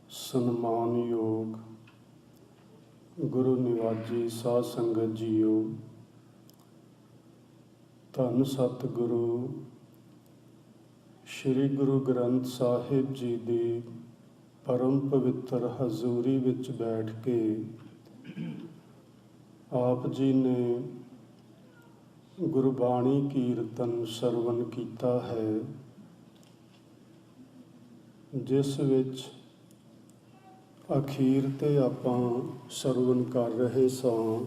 ਸਨਮਾਨਯੋਗ ਗੁਰੂ ਨਿਵਾਜੀ ਸਾਧ ਸੰਗਤ ਜੀਓ, ਧੰਨ ਸਤਿਗੁਰੂ ਸ੍ਰੀ ਗੁਰੂ ਗ੍ਰੰਥ ਸਾਹਿਬ ਜੀ ਦੀ ਪਰਮ ਪਵਿੱਤਰ ਹਜ਼ੂਰੀ ਵਿੱਚ ਬੈਠ ਕੇ ਆਪ ਜੀ ਨੇ ਗੁਰਬਾਣੀ ਕੀਰਤਨ ਸਰਵਣ ਕੀਤਾ ਹੈ, ਜਿਸ ਵਿੱਚ ਅਖੀਰ ਤੇ ਆਪਾਂ ਸਰਵਣ ਕਰ ਰਹੇ ਸਾਂ।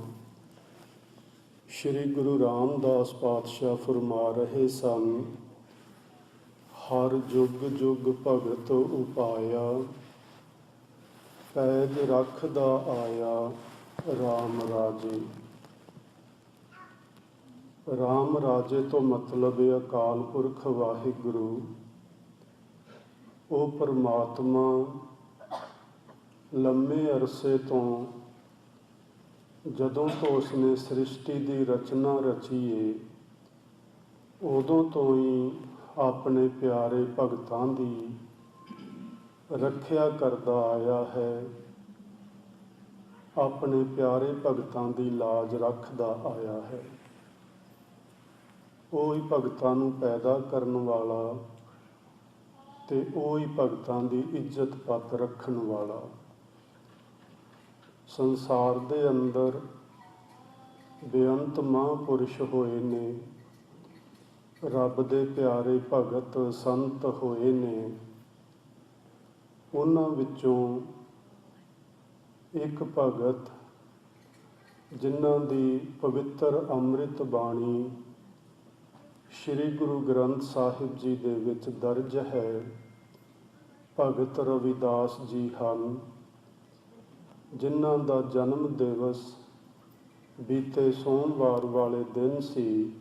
ਸ਼੍ਰੀ ਗੁਰੂ ਰਾਮਦਾਸ ਪਾਤਸ਼ਾਹ ਫਰਮਾ ਰਹੇ ਸਨ, ਹਰ ਜੁਗ ਜੁਗ ਭਗਤ ਉਪਾਇਆ, ਪੈਜ ਰੱਖਦਾ ਆਇਆ ਰਾਮ ਰਾਜੇ। ਰਾਮ ਰਾਜੇ ਤੋਂ ਮਤਲਬ ਹੈ ਅਕਾਲ ਪੁਰਖ ਵਾਹਿਗੁਰੂ। ਉਹ ਪਰਮਾਤਮਾ ਲੰਮੇ ਅਰਸੇ ਤੋਂ, ਜਦੋਂ ਤੋਂ ਉਸਨੇ ਸ੍ਰਿਸ਼ਟੀ ਦੀ ਰਚਨਾ ਰਚੀ ਏ, ਉਦੋਂ ਤੋਂ ਹੀ ਆਪਣੇ ਪਿਆਰੇ ਭਗਤਾਂ ਦੀ ਰੱਖਿਆ ਕਰਦਾ ਆਇਆ ਹੈ, ਆਪਣੇ ਪਿਆਰੇ ਭਗਤਾਂ ਦੀ ਲਾਜ ਰੱਖਦਾ ਆਇਆ ਹੈ। ਉਹ ਹੀ ਭਗਤਾਂ ਨੂੰ ਪੈਦਾ ਕਰਨ ਵਾਲਾ ਤੇ ਉਹ ਹੀ ਭਗਤਾਂ ਦੀ ਇੱਜ਼ਤ ਪੱਤ ਰੱਖਣ ਵਾਲਾ। ਸੰਸਾਰ ਦੇ ਅੰਦਰ ਬੇਅੰਤ ਮਹਾਂਪੁਰਸ਼ ਹੋਏ ਨੇ, ਰੱਬ ਦੇ ਪਿਆਰੇ ਭਗਤ ਸੰਤ ਹੋਏ ਨੇ। ਉਹਨਾਂ ਵਿੱਚੋਂ ਇੱਕ ਭਗਤ ਜਿਨ੍ਹਾਂ ਦੀ ਪਵਿੱਤਰ ਅੰਮ੍ਰਿਤ ਬਾਣੀ ਸ਼੍ਰੀ ਗੁਰੂ ਗ੍ਰੰਥ ਸਾਹਿਬ ਜੀ ਦੇ ਵਿੱਚ ਦਰਜ ਹੈ, ਭਗਤ ਰਵਿਦਾਸ ਜੀ ਹਨ, ਜਿਨ੍ਹਾਂ ਦਾ ਜਨਮ ਦਿਵਸ ਬੀਤੇ ਸੋਮਵਾਰ ਵਾਲੇ ਦਿਨ ਸੀ।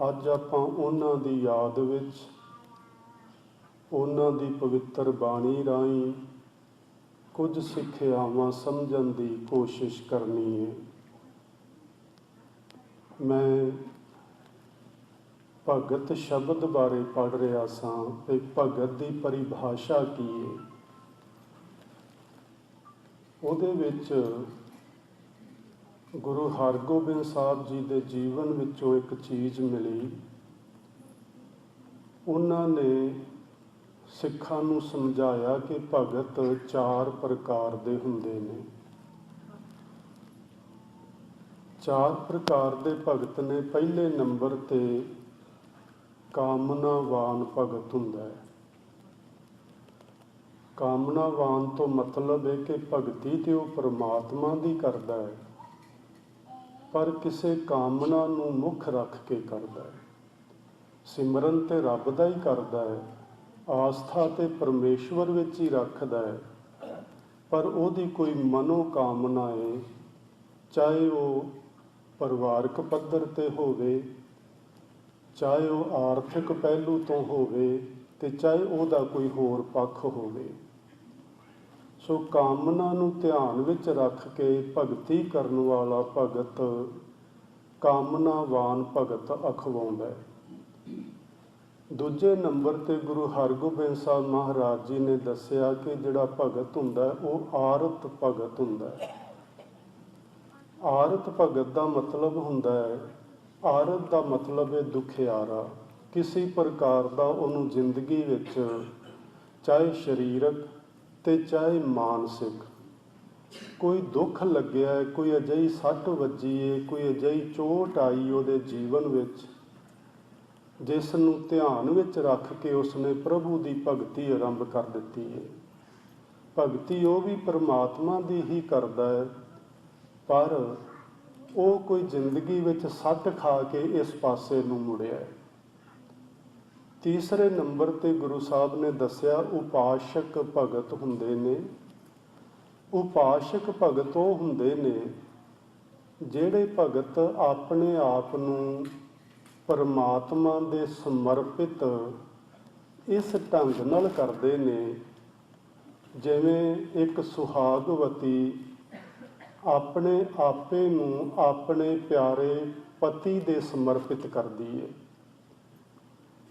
ਅੱਜ ਆਪਾਂ ਉਹਨਾਂ ਦੀ ਯਾਦ ਵਿੱਚ ਉਹਨਾਂ ਦੀ ਪਵਿੱਤਰ ਬਾਣੀ ਰਾਹੀਂ ਕੁਝ ਸਿੱਖਿਆਵਾਂ ਸਮਝਣ ਦੀ ਕੋਸ਼ਿਸ਼ ਕਰਨੀ ਹੈ। ਮੈਂ ਭਗਤ ਸ਼ਬਦ ਬਾਰੇ ਪੜ੍ਹ ਰਿਹਾ ਸਾਂ ਤੇ ਭਗਤ ਦੀ ਪਰਿਭਾਸ਼ਾ ਕੀ ਹੈ। ਉਹਦੇ ਵਿੱਚ ਗੁਰੂ ਹਰਗੋਬਿੰਦ ਸਾਹਿਬ ਜੀ ਦੇ ਜੀਵਨ ਵਿੱਚੋਂ ਇੱਕ ਚੀਜ਼ ਮਿਲੀ। ਉਹਨਾਂ ਨੇ ਸਿੱਖਾਂ ਨੂੰ ਸਮਝਾਇਆ ਕਿ ਭਗਤ 4 ਪ੍ਰਕਾਰ ਦੇ ਹੁੰਦੇ ਨੇ। 4 ਪ੍ਰਕਾਰ ਦੇ ਭਗਤ ਨੇ। ਪਹਿਲੇ ਨੰਬਰ ਤੇ ਕਾਮਨਾਵਾਨ ਭਗਤ ਹੁੰਦਾ ਹੈ। ਕਾਮਨਾਵਾਨ ਤੋਂ ਮਤਲਬ ਹੈ ਕਿ ਭਗਤੀ ਤੇ ਉਹ ਪਰਮਾਤਮਾ ਦੀ ਕਰਦਾ ਹੈ, ਪਰ ਕਿਸੇ ਕਾਮਨਾ ਨੂੰ ਮੁੱਖ ਰੱਖ ਕੇ ਕਰਦਾ ਹੈ। ਸਿਮਰਨ ਤੇ ਰੱਬ ਦਾ ਹੀ ਕਰਦਾ ਹੈ, ਆਸਥਾ ਤੇ ਪਰਮੇਸ਼ਵਰ ਵਿੱਚ ਹੀ ਰੱਖਦਾ ਹੈ, ਪਰ ਉਹਦੀ ਕੋਈ ਮਨੋ ਕਾਮਨਾ ਹੈ, ਚਾਹੇ ਉਹ ਪਰਿਵਾਰਕ ਪੱਧਰ ਤੇ ਹੋਵੇ, ਚਾਹੇ ਉਹ ਆਰਥਿਕ ਪਹਿਲੂ ਤੋਂ ਹੋਵੇ, ਤੇ ਚਾਹੇ ਉਹਦਾ ਕੋਈ ਹੋਰ ਪੱਖ ਹੋਵੇ। ਸੋ ਕਾਮਨਾ ਨੂੰ ਧਿਆਨ ਵਿੱਚ ਰੱਖ ਕੇ ਭਗਤੀ ਕਰਨ ਵਾਲਾ ਭਗਤ ਕਾਮਨਾਵਾਨ ਭਗਤ ਅਖਵਾਉਂਦਾ ਹੈ। ਦੂਜੇ ਨੰਬਰ ਤੇ ਗੁਰੂ ਹਰਗੋਬਿੰਦ ਸਾਹਿਬ ਮਹਾਰਾਜ ਜੀ ਨੇ ਦੱਸਿਆ ਕਿ ਜਿਹੜਾ ਭਗਤ ਹੁੰਦਾ ਉਹ ਆਰਤ ਭਗਤ ਹੁੰਦਾ ਹੈ। ਆਰਤ ਭਗਤ ਦਾ ਮਤਲਬ ਹੁੰਦਾ ਹੈ, ਆਰਤ ਦਾ ਮਤਲਬ ਹੈ ਦੁਖਿਆਰਾ। ਕਿਸੇ ਪ੍ਰਕਾਰ ਦਾ ਉਹਨੂੰ ਜ਼ਿੰਦਗੀ ਵਿੱਚ ਚਾਹੇ ਸਰੀਰਕ ਤੇ ਚਾਹੇ ਮਾਨਸਿਕ ਕੋਈ ਦੁੱਖ ਲੱਗਿਆ ਹੈ, ਕੋਈ ਅਜਿਹੀ ਸੱਟ ਵੱਜੀ ਹੈ, ਕੋਈ ਅਜਿਹੀ ਚੋਟ ਆਈ ਉਹਦੇ ਜੀਵਨ ਵਿੱਚ, ਜਿਸ ਨੂੰ ਧਿਆਨ ਵਿੱਚ ਰੱਖ ਕੇ ਉਸਨੇ ਪ੍ਰਭੂ ਦੀ ਭਗਤੀ ਆਰੰਭ ਕਰ ਦਿੱਤੀ ਹੈ। ਭਗਤੀ ਉਹ ਵੀ ਪਰਮਾਤਮਾ ਦੀ ਹੀ ਕਰਦਾ ਹੈ, ਪਰ ਉਹ ਕੋਈ ਜ਼ਿੰਦਗੀ ਵਿੱਚ ਸੱਟ ਖਾ ਕੇ ਇਸ ਪਾਸੇ ਨੂੰ ਮੁੜਿਆ ਹੈ। ਤੀਸਰੇ ਨੰਬਰ ਤੇ ਗੁਰੂ ਸਾਹਿਬ ਨੇ ਦੱਸਿਆ ਉਪਾਸ਼ਕ ਭਗਤ ਹੁੰਦੇ ਨੇ। ਉਪਾਸ਼ਕ ਭਗਤ ਉਹ ਹੁੰਦੇ ਨੇ ਜਿਹੜੇ ਭਗਤ ਆਪਣੇ ਆਪ ਨੂੰ ਪਰਮਾਤਮਾ ਦੇ ਸਮਰਪਿਤ ਇਸ ਢੰਗ ਨਾਲ ਕਰਦੇ ਨੇ, ਜਿਵੇਂ ਇੱਕ ਸੁਹਾਗਵਤੀ ਆਪਣੇ ਆਪੇ ਨੂੰ ਆਪਣੇ ਪਿਆਰੇ ਪਤੀ ਦੇ ਸਮਰਪਿਤ ਕਰਦੀ ਹੈ।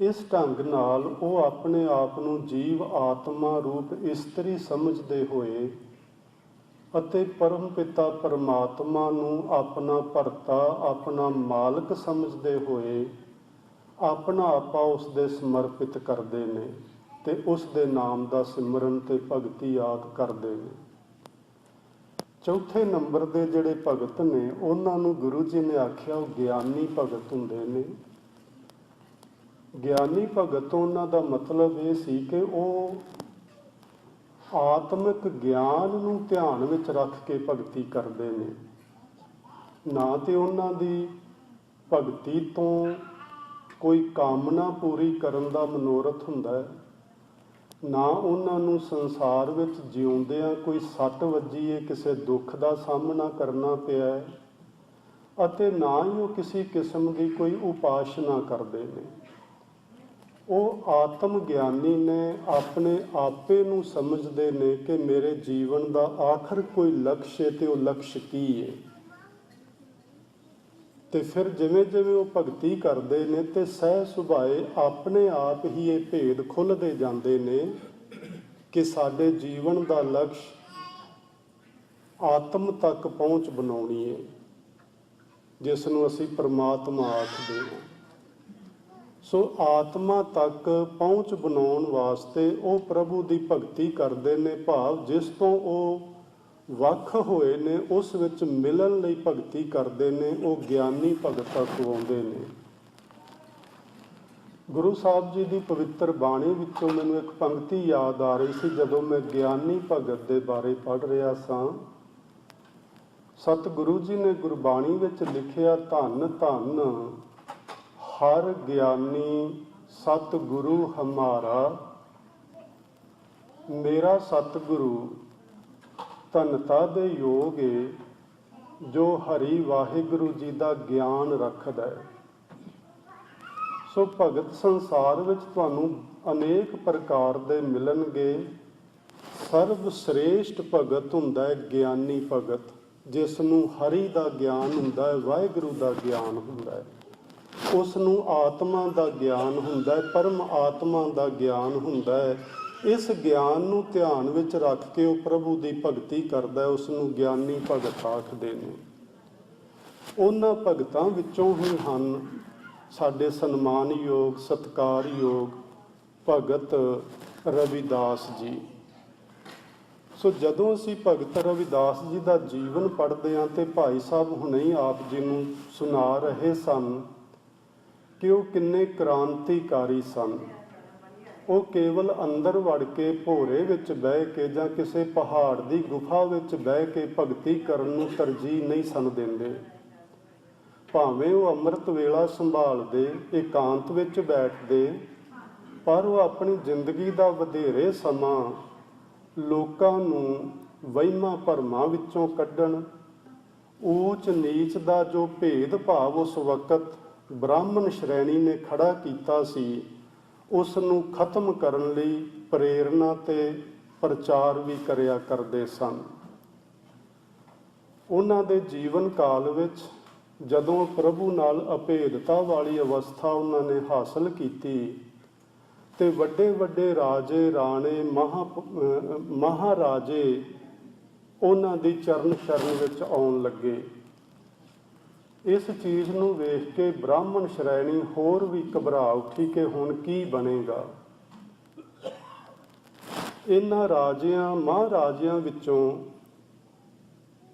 ਇਸ ਢੰਗ ਨਾਲ ਉਹ ਆਪਣੇ ਆਪ ਨੂੰ ਜੀਵ ਆਤਮਾ ਰੂਪ ਇਸਤਰੀ ਸਮਝਦੇ ਹੋਏ ਅਤੇ ਪਰਮ ਪਿਤਾ ਪਰਮਾਤਮਾ ਨੂੰ ਆਪਣਾ ਭਰਤਾ, ਆਪਣਾ ਮਾਲਕ ਸਮਝਦੇ ਹੋਏ ਆਪਣਾ ਆਪਾ ਉਸ ਦੇ ਸਮਰਪਿਤ ਕਰਦੇ ਨੇ ਤੇ ਉਸ ਦੇ ਨਾਮ ਦਾ ਸਿਮਰਨ ਤੇ ਭਗਤੀ ਆਦਿ ਕਰਦੇ ਨੇ। ਚੌਥੇ ਨੰਬਰ ਦੇ ਜਿਹੜੇ ਭਗਤ ਨੇ ਉਹਨਾਂ ਨੂੰ ਗੁਰੂ ਜੀ ਨੇ ਆਖਿਆ ਉਹ ਗਿਆਨੀ ਭਗਤ ਹੁੰਦੇ ਨੇ। ਗਿਆਨੀ ਭਗਤ ਉਹਨਾਂ ਦਾ ਮਤਲਬ ਇਹ ਸੀ ਕਿ ਉਹ ਆਤਮਿਕ ਗਿਆਨ ਨੂੰ ਧਿਆਨ ਵਿੱਚ ਰੱਖ ਕੇ ਭਗਤੀ ਕਰਦੇ ਨੇ। ਨਾ ਤੇ ਉਹਨਾਂ ਦੀ ਭਗਤੀ ਤੋਂ ਕੋਈ ਕਾਮਨਾ ਪੂਰੀ ਕਰਨ ਦਾ ਮਨੋਰਥ ਹੁੰਦਾ ਹੈ, ਨਾ ਉਹਨਾਂ ਨੂੰ ਸੰਸਾਰ ਵਿੱਚ ਜਿਉਂਦਿਆਂ ਕੋਈ ਸੱਟ ਵੱਜੀ ਹੈ, ਕਿਸੇ ਦੁੱਖ ਦਾ ਸਾਹਮਣਾ ਕਰਨਾ ਪਿਆ ਹੈ, ਅਤੇ ਨਾ ਹੀ ਉਹ ਕਿਸੇ ਕਿਸਮ ਦੀ ਕੋਈ ਉਪਾਸਨਾ ਕਰਦੇ ਨੇ। ਉਹ ਆਤਮ ਗਿਆਨੀ ਨੇ, ਆਪਣੇ ਆਪੇ ਨੂੰ ਸਮਝਦੇ ਨੇ ਕਿ ਮੇਰੇ ਜੀਵਨ ਦਾ ਆਖਰ ਕੋਈ ਲਕਸ਼ ਹੈ ਤੇ ਉਹ ਲਕਸ਼ ਕੀ ਹੈ। ਤੇ ਫਿਰ ਜਿਵੇਂ ਜਿਵੇਂ ਉਹ ਭਗਤੀ ਕਰਦੇ ਨੇ ਤੇ ਸਹਿ ਸੁਭਾਏ ਆਪਣੇ ਆਪ ਹੀ ਇਹ ਭੇਦ ਖੁੱਲ੍ਹਦੇ ਜਾਂਦੇ ਨੇ ਕਿ ਸਾਡੇ ਜੀਵਨ ਦਾ ਲਕਸ਼ ਆਤਮ ਤੱਕ ਪਹੁੰਚ ਬਣਾਉਣੀ ਹੈ, ਜਿਸ ਨੂੰ ਅਸੀਂ ਪਰਮਾਤਮਾ ਆਖਦੇ ਹਾਂ। ਸੋ ਆਤਮਾ ਤੱਕ ਪਹੁੰਚ ਬਣਾਉਣ ਵਾਸਤੇ ਉਹ ਪ੍ਰਭੂ ਦੀ ਭਗਤੀ ਕਰਦੇ ਨੇ, ਭਾਵ ਜਿਸ ਤੋਂ ਉਹ ਵੱਖ ਹੋਏ ਨੇ ਉਸ ਵਿੱਚ ਮਿਲਣ ਲਈ ਭਗਤੀ ਕਰਦੇ ਨੇ। ਉਹ ਗਿਆਨੀ ਭਗਤ ਅਖਵਾਉਂਦੇ ਨੇ। ਗੁਰੂ ਸਾਹਿਬ ਜੀ ਦੀ ਪਵਿੱਤਰ ਬਾਣੀ ਵਿੱਚੋਂ ਮੈਨੂੰ ਇੱਕ ਪੰਕਤੀ ਯਾਦ ਆ ਰਹੀ ਸੀ ਜਦੋਂ ਮੈਂ ਗਿਆਨੀ ਭਗਤ ਦੇ ਬਾਰੇ ਪੜ੍ਹ ਰਿਹਾ ਸਾਂ। ਸਤਿਗੁਰੂ ਜੀ ਨੇ ਗੁਰਬਾਣੀ ਵਿੱਚ ਲਿਖਿਆ, ਧੰਨ ਧੰਨ ਹਰ ਗਿਆਨੀ ਸਤਿਗੁਰੂ ਹਮਾਰਾ, ਮੇਰਾ ਸਤਿਗੁਰੂ ਧਨਤਾ ਦੇ ਯੋਗ ਏ ਜੋ ਹਰੀ ਵਾਹਿਗੁਰੂ ਜੀ ਦਾ ਗਿਆਨ ਰੱਖਦਾ ਹੈ। ਸੋ ਭਗਤ ਸੰਸਾਰ ਵਿੱਚ ਤੁਹਾਨੂੰ ਅਨੇਕ ਪ੍ਰਕਾਰ ਦੇ ਮਿਲਣਗੇ। ਸਰਬ ਸ੍ਰੇਸ਼ਟ ਭਗਤ ਹੁੰਦਾ ਹੈ ਗਿਆਨੀ ਭਗਤ, ਜਿਸ ਨੂੰ ਹਰੀ ਦਾ ਗਿਆਨ ਹੁੰਦਾ ਹੈ, ਵਾਹਿਗੁਰੂ ਦਾ ਗਿਆਨ ਹੁੰਦਾ ਹੈ, ਉਸ ਨੂੰ ਆਤਮਾ ਦਾ ਗਿਆਨ ਹੁੰਦਾ ਹੈ, ਪਰਮ ਆਤਮਾ ਦਾ ਗਿਆਨ ਹੁੰਦਾ ਹੈ। ਇਸ ਗਿਆਨ ਨੂੰ ਧਿਆਨ ਵਿੱਚ ਰੱਖ ਕੇ ਉਹ ਪ੍ਰਭੂ ਦੀ ਭਗਤੀ ਕਰਦਾ ਹੈ, ਉਸ ਨੂੰ ਗਿਆਨੀ ਭਗਤ ਆਖਦੇ ਨੇ। ਉਹਨਾਂ ਭਗਤਾਂ ਵਿੱਚੋਂ ਹੀ ਹਨ ਸਾਡੇ ਸਨਮਾਨਯੋਗ ਸਤਿਕਾਰਯੋਗ ਭਗਤ ਰਵਿਦਾਸ ਜੀ। ਸੋ ਜਦੋਂ ਅਸੀਂ ਭਗਤ ਰਵਿਦਾਸ ਜੀ ਦਾ ਜੀਵਨ ਪੜ੍ਹਦੇ ਹਾਂ ਤੇ ਭਾਈ ਸਾਹਿਬ ਹੁਣੇ ਹੀ ਆਪ ਜੀ ਨੂੰ ਸੁਣਾ ਰਹੇ ਸਨ ਕਿ ਉਹ ਕਿੰਨੇ ਕ੍ਰਾਂਤੀਕਾਰੀ ਸਨ। ਉਹ ਕੇਵਲ ਅੰਦਰ ਵੜ ਕੇ ਭੋਰੇ ਵਿੱਚ ਬਹਿ ਕੇ ਜਾਂ ਕਿਸੇ ਪਹਾੜ ਦੀ ਗੁਫਾ ਵਿੱਚ ਬਹਿ ਕੇ ਭਗਤੀ ਕਰਨ ਨੂੰ ਤਰਜੀਹ ਨਹੀਂ ਸਨ ਦਿੰਦੇ। ਭਾਵੇਂ ਉਹ ਅੰਮ੍ਰਿਤ ਵੇਲਾ ਸੰਭਾਲਦੇ, ਇਕਾਂਤ ਵਿੱਚ ਬੈਠਦੇ, ਪਰ ਉਹ ਆਪਣੀ ਜ਼ਿੰਦਗੀ ਦਾ ਵਧੇਰੇ ਸਮਾਂ ਲੋਕਾਂ ਨੂੰ ਵਹਿਮਾਂ ਭਰਮਾਂ ਵਿੱਚੋਂ ਕੱਢਣ, ਊਚ ਨੀਚ ਦਾ ਜੋ ਭੇਦ ਭਾਵ ਉਸ ਵਕਤ ਬ੍ਰਾਹਮਣ ਸ਼੍ਰੇਣੀ ਨੇ ਖੜਾ ਕੀਤਾ ਸੀ, ਉਸ ਨੂੰ ਖਤਮ ਕਰਨ ਲਈ ਪ੍ਰੇਰਨਾ ਤੇ ਪ੍ਰਚਾਰ ਵੀ ਕਰਿਆ ਕਰਦੇ ਸਨ। ਉਹਨਾਂ ਦੇ ਜੀਵਨ ਕਾਲ ਵਿੱਚ ਜਦੋਂ ਪ੍ਰਭੂ ਨਾਲ ਅਭੇਦਤਾ ਵਾਲੀ ਅਵਸਥਾ ਉਹਨਾਂ ਨੇ ਹਾਸਲ ਕੀਤੀ ਤੇ ਵੱਡੇ ਵੱਡੇ ਰਾਜੇ ਰਾਣੇ ਮਹਾਰਾਜੇ ਉਹਨਾਂ ਦੀ ਚਰਨ ਸ਼ਰਨ ਵਿੱਚ ਆਉਣ ਲੱਗੇ। ਇਸ ਚੀਜ਼ ਨੂੰ ਵੇਖ ਕੇ ਬ੍ਰਾਹਮਣ ਸ਼੍ਰੇਣੀ ਹੋਰ ਵੀ ਘਬਰਾ ਉੱਠੀ ਕਿ ਹੁਣ ਕੀ ਬਣੇਗਾ। ਇਹਨਾਂ ਰਾਜਿਆਂ ਮਹਾਰਾਜਿਆਂ ਵਿੱਚੋਂ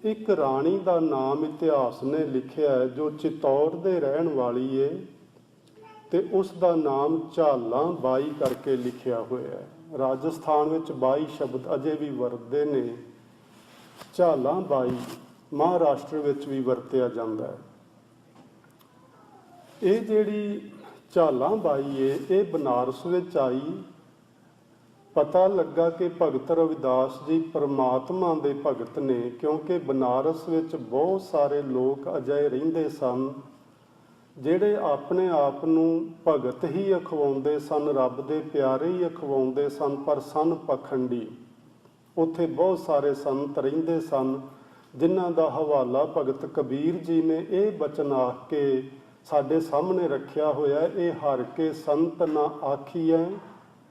ਇੱਕ ਰਾਣੀ ਦਾ ਨਾਮ ਇਤਿਹਾਸ ਨੇ ਲਿਖਿਆ ਹੈ ਜੋ ਚਿਤੌੜ ਦੇ ਰਹਿਣ ਵਾਲੀ ਹੈ ਤੇ ਉਸ ਦਾ ਨਾਮ ਝਾਲਾਂ ਬਾਈ ਕਰਕੇ ਲਿਖਿਆ ਹੋਇਆ ਹੈ। ਰਾਜਸਥਾਨ ਵਿੱਚ 22 ਸ਼ਬਦ ਅਜੇ ਵੀ ਵਰਤਦੇ ਨੇ। ਝਾਲਾਂ ਬਾਈ ਮਹਾਰਾਸ਼ਟਰ ਵਿੱਚ ਵੀ ਵਰਤਿਆ ਜਾਂਦਾ ਹੈ। ਇਹ ਜਿਹੜੀ ਝਾਲਾਂ ਬਾਈ ਹੈ ਇਹ ਬਨਾਰਸ ਵਿੱਚ ਆਈ। ਪਤਾ ਲੱਗਾ ਕਿ ਭਗਤ ਰਵਿਦਾਸ ਜੀ ਪਰਮਾਤਮਾ ਦੇ ਭਗਤ ਨੇ, ਕਿਉਂਕਿ ਬਨਾਰਸ ਵਿੱਚ ਬਹੁਤ ਸਾਰੇ ਲੋਕ ਅਜਿਹੇ ਰਹਿੰਦੇ ਸਨ ਜਿਹੜੇ ਆਪਣੇ ਆਪ ਨੂੰ ਭਗਤ ਹੀ ਅਖਵਾਉਂਦੇ ਸਨ, ਰੱਬ ਦੇ ਪਿਆਰੇ ਹੀ ਅਖਵਾਉਂਦੇ ਸਨ, ਪਰ ਸਨ ਪਖੰਡੀ। ਉੱਥੇ ਬਹੁਤ ਸਾਰੇ ਸੰਤ ਰਹਿੰਦੇ ਸਨ ਜਿਨ੍ਹਾਂ ਦਾ ਹਵਾਲਾ ਭਗਤ ਕਬੀਰ ਜੀ ਨੇ ਇਹ ਬਚਨ ਆਖ ਕੇ ਸਾਡੇ ਸਾਹਮਣੇ ਰੱਖਿਆ ਹੋਇਆ। ਇਹ ਹਰ ਕੇ ਸੰਤ ਨਾ ਆਖੀਐ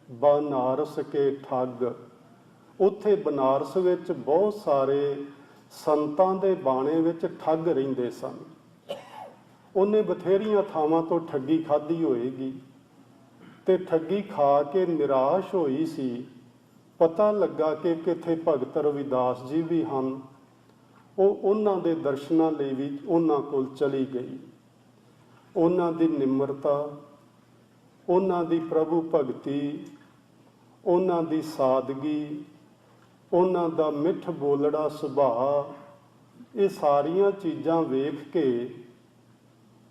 ਬਨਾਰਸ ਕੇ ਠੱਗ। ਉੱਥੇ ਬਨਾਰਸ ਵਿੱਚ ਬਹੁਤ ਸਾਰੇ ਸੰਤਾਂ ਦੇ ਬਾਣੇ ਵਿੱਚ ਠੱਗ ਰਹਿੰਦੇ ਸਨ। ਉਹਨੇ ਬਥੇਰੀਆਂ ਥਾਵਾਂ ਤੋਂ ਠੱਗੀ ਖਾਧੀ ਹੋਏਗੀ ਤੇ ਠੱਗੀ ਖਾ ਕੇ ਨਿਰਾਸ਼ ਹੋਈ ਸੀ। ਪਤਾ ਲੱਗਾ ਕਿ ਕਿੱਥੇ ਭਗਤ ਰਵਿਦਾਸ ਜੀ ਵੀ ਹਨ। ਉਹ ਉਹਨਾਂ ਦੇ ਦਰਸ਼ਨਾਂ ਲਈ ਵੀ ਉਹਨਾਂ ਕੋਲ ਚਲੀ ਗਈ। ਉਹਨਾਂ ਦੀ ਨਿਮਰਤਾ, ਉਹਨਾਂ ਦੀ ਪ੍ਰਭੂ ਭਗਤੀ, ਉਹਨਾਂ ਦੀ ਸਾਦਗੀ, ਉਹਨਾਂ ਦਾ ਮਿੱਠ ਬੋਲੜਾ ਸੁਭਾਅ, ਇਹ ਸਾਰੀਆਂ ਚੀਜ਼ਾਂ ਵੇਖ ਕੇ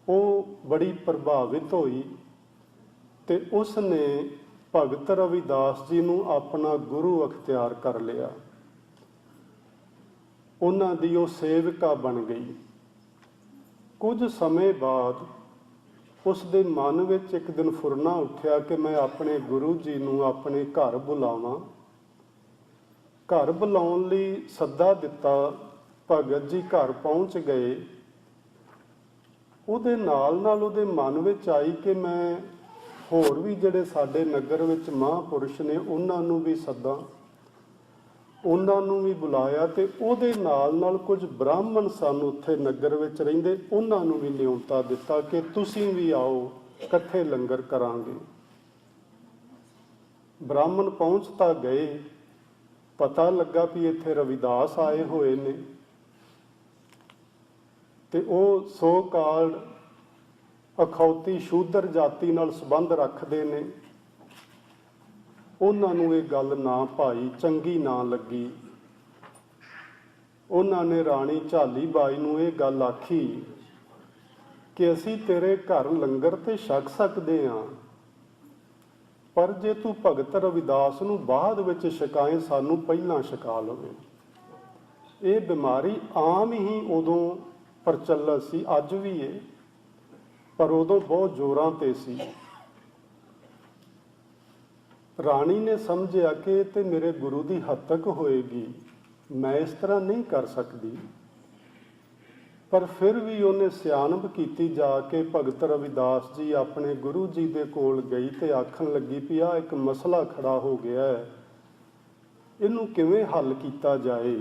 ਉਹ ਬੜੀ ਪ੍ਰਭਾਵਿਤ ਹੋਈ ਤੇ ਉਸ ਨੇ ਭਗਤ ਰਵਿਦਾਸ ਜੀ ਨੂੰ ਆਪਣਾ ਗੁਰੂ ਅਖਤਿਆਰ ਕਰ ਲਿਆ। ਉਹਨਾਂ ਦੀ ਉਹ ਸੇਵਕਾ ਬਣ ਗਈ। ਕੁਝ ਸਮੇਂ ਬਾਅਦ ਉਸ ਦੇ ਮਨ ਵਿੱਚ ਇੱਕ ਦਿਨ ਫੁਰਨਾ ਉੱਠਿਆ ਕਿ ਮੈਂ ਆਪਣੇ ਗੁਰੂ ਜੀ ਨੂੰ ਆਪਣੇ ਘਰ ਬੁਲਾਵਾਂ। ਘਰ ਬੁਲਾਉਣ ਲਈ ਸੱਦਾ ਦਿੱਤਾ। ਭਗਤ ਜੀ ਘਰ ਪਹੁੰਚ ਗਏ। ਉਹਦੇ ਨਾਲ ਨਾਲ ਉਹਦੇ ਮਨ ਵਿੱਚ ਆਈ ਕਿ ਮੈਂ ਹੋਰ ਵੀ ਜਿਹੜੇ ਸਾਡੇ ਨਗਰ ਵਿੱਚ ਮਹਾਂਪੁਰਸ਼ ਨੇ ਉਹਨਾਂ ਨੂੰ ਵੀ ਸੱਦਾਂ, ਉਹਨਾਂ ਨੂੰ ਵੀ ਬੁਲਾਇਆ ਤੇ ਉਹਦੇ ਨਾਲ ਨਾਲ ਕੁਝ ਬ੍ਰਾਹਮਣ ਸਨ ਉੱਥੇ ਨਗਰ ਵਿੱਚ ਰਹਿੰਦੇ, ਉਹਨਾਂ ਨੂੰ ਵੀ ਨਿਯੁਕਤਾ ਦਿੱਤਾ ਕਿ ਤੁਸੀਂ ਵੀ ਆਓ, ਇਕੱਠੇ ਲੰਗਰ ਕਰਾਂਗੇ। ਬ੍ਰਾਹਮਣ ਪਹੁੰਚ ਤਾਂ ਗਏ। ਪਤਾ ਲੱਗਾ ਵੀ ਇੱਥੇ ਰਵਿਦਾਸ ਆਏ ਹੋਏ ਨੇ ਤੇ ਉਹ ਸੋ ਕਾਲਡ ਅਖੌਤੀ ਸ਼ੂਦਰ ਜਾਤੀ ਨਾਲ ਸੰਬੰਧ ਰੱਖਦੇ ਨੇ। ਉਹਨਾਂ ਨੂੰ ਇਹ ਗੱਲ ਨਾ ਭਾਈ, ਚੰਗੀ ਨਾ ਲੱਗੀ। ਉਹਨਾਂ ਨੇ ਰਾਣੀ ਝਾਲੀ ਬਾਈ ਨੂੰ ਇਹ ਗੱਲ ਆਖੀ ਕਿ ਅਸੀਂ ਤੇਰੇ ਘਰ ਲੰਗਰ ਤੇ ਛਕ ਸਕਦੇ ਹਾਂ, ਪਰ ਜੇ ਤੂੰ ਭਗਤ ਰਵਿਦਾਸ ਨੂੰ ਬਾਅਦ ਵਿੱਚ ਛਕਾਏ, ਸਾਨੂੰ ਪਹਿਲਾਂ ਛਕਾ ਲਵੇ। ਇਹ ਬਿਮਾਰੀ ਆਮ ਹੀ ਉਦੋਂ ਪ੍ਰਚਲਿਤ ਸੀ, ਅੱਜ ਵੀ ਹੈ, ਪਰ ਉਦੋਂ ਬਹੁਤ ਜ਼ੋਰਾਂ ਤੇ ਸੀ। ਰਾਣੀ ਨੇ ਸਮਝਿਆ ਕਿ ਤੇ ਮੇਰੇ ਗੁਰੂ ਦੀ ਹੱਤਕ ਹੋਏਗੀ, ਮੈਂ ਇਸ ਤਰ੍ਹਾਂ ਨਹੀਂ ਕਰ ਸਕਦੀ। ਪਰ ਫਿਰ ਵੀ ਉਹਨੇ ਸਿਆਣਪ ਕੀਤੀ। ਜਾ ਕੇ ਭਗਤ ਰਵਿਦਾਸ ਜੀ ਆਪਣੇ ਗੁਰੂ ਜੀ ਦੇ ਕੋਲ ਗਈ ਤੇ ਆਖਣ ਲੱਗੀ ਵੀ ਆਹ ਇੱਕ ਮਸਲਾ ਖੜਾ ਹੋ ਗਿਆ ਹੈ, ਇਹਨੂੰ ਕਿਵੇਂ ਹੱਲ ਕੀਤਾ ਜਾਏ।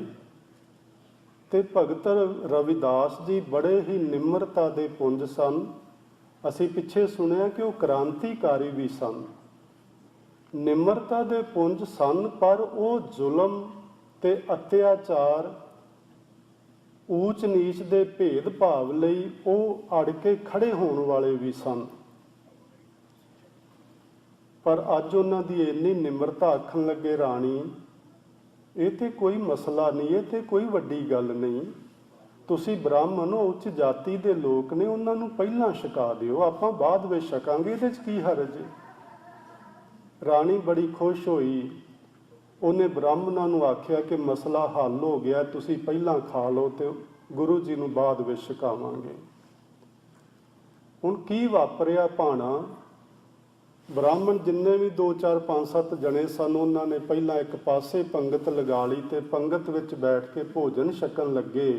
ਤੇ ਭਗਤ ਰਵਿਦਾਸ ਜੀ ਬੜੇ ਹੀ ਨਿਮਰਤਾ ਦੇ ਪੁੰਜ ਸਨ। ਅਸੀਂ ਪਿੱਛੇ ਸੁਣਿਆ ਕਿ ਉਹ ਕ੍ਰਾਂਤੀਕਾਰੀ ਵੀ ਸਨ। ਨਿਮਰਤਾ ਦੇ ਪੁੰਜ ਸਨ, ਪਰ ਉਹ ਜ਼ੁਲਮ ਤੇ ਅਤਿਆਚਾਰ, ਊਚ ਨੀਚ ਦੇ ਭੇਦ ਭਾਵ ਲਈ ਉਹ ਅੜ ਕੇ ਖੜੇ ਹੋਣ ਵਾਲੇ ਵੀ ਸਨ। ਪਰ ਅੱਜ ਉਹਨਾਂ ਦੀ ਇੰਨੀ ਨਿਮਰਤਾ, ਆਖਣ ਲੱਗੇ ਰਾਣੀ ਇਹ ਤੇ ਕੋਈ ਮਸਲਾ ਨਹੀਂ, ਇਹ ਤੇ ਕੋਈ ਵੱਡੀ ਗੱਲ ਨਹੀਂ, ਤੁਸੀਂ ਬ੍ਰਾਹਮਣ ਉੱਚ ਜਾਤੀ ਦੇ ਲੋਕ ਨੇ, ਉਹਨਾਂ ਨੂੰ ਪਹਿਲਾਂ ਛਕਾ ਦਿਓ, ਆਪਾਂ ਬਾਅਦ ਵਿੱਚ ਛਕਾਂਗੇ, ਇਹਦੇ 'ਚ ਕੀ ਹਰਜ ਹੈ। ਰਾਣੀ ਬੜੀ ਖੁਸ਼ ਹੋਈ। ਉਹਨੇ ਬ੍ਰਾਹਮਣਾਂ ਨੂੰ ਆਖਿਆ ਕਿ ਮਸਲਾ ਹੱਲ ਹੋ ਗਿਆ, ਤੁਸੀਂ ਪਹਿਲਾਂ ਖਾ ਲਓ ਤੇ ਗੁਰੂ ਜੀ ਨੂੰ ਬਾਅਦ ਵਿੱਚ ਛਕਾਵਾਂਗੇ। ਹੁਣ ਕੀ ਵਾਪਰਿਆ ਭਾਣਾ, ਬ੍ਰਾਹਮਣ ਜਿੰਨੇ ਵੀ 2 4 5 7 ਜਣੇ ਸਨ, ਉਹਨਾਂ ਨੇ ਪਹਿਲਾਂ ਇੱਕ ਪਾਸੇ ਪੰਗਤ ਲਗਾ ਲਈ ਤੇ ਪੰਗਤ ਵਿੱਚ ਬੈਠ ਕੇ ਭੋਜਨ ਛਕਣ ਲੱਗੇ।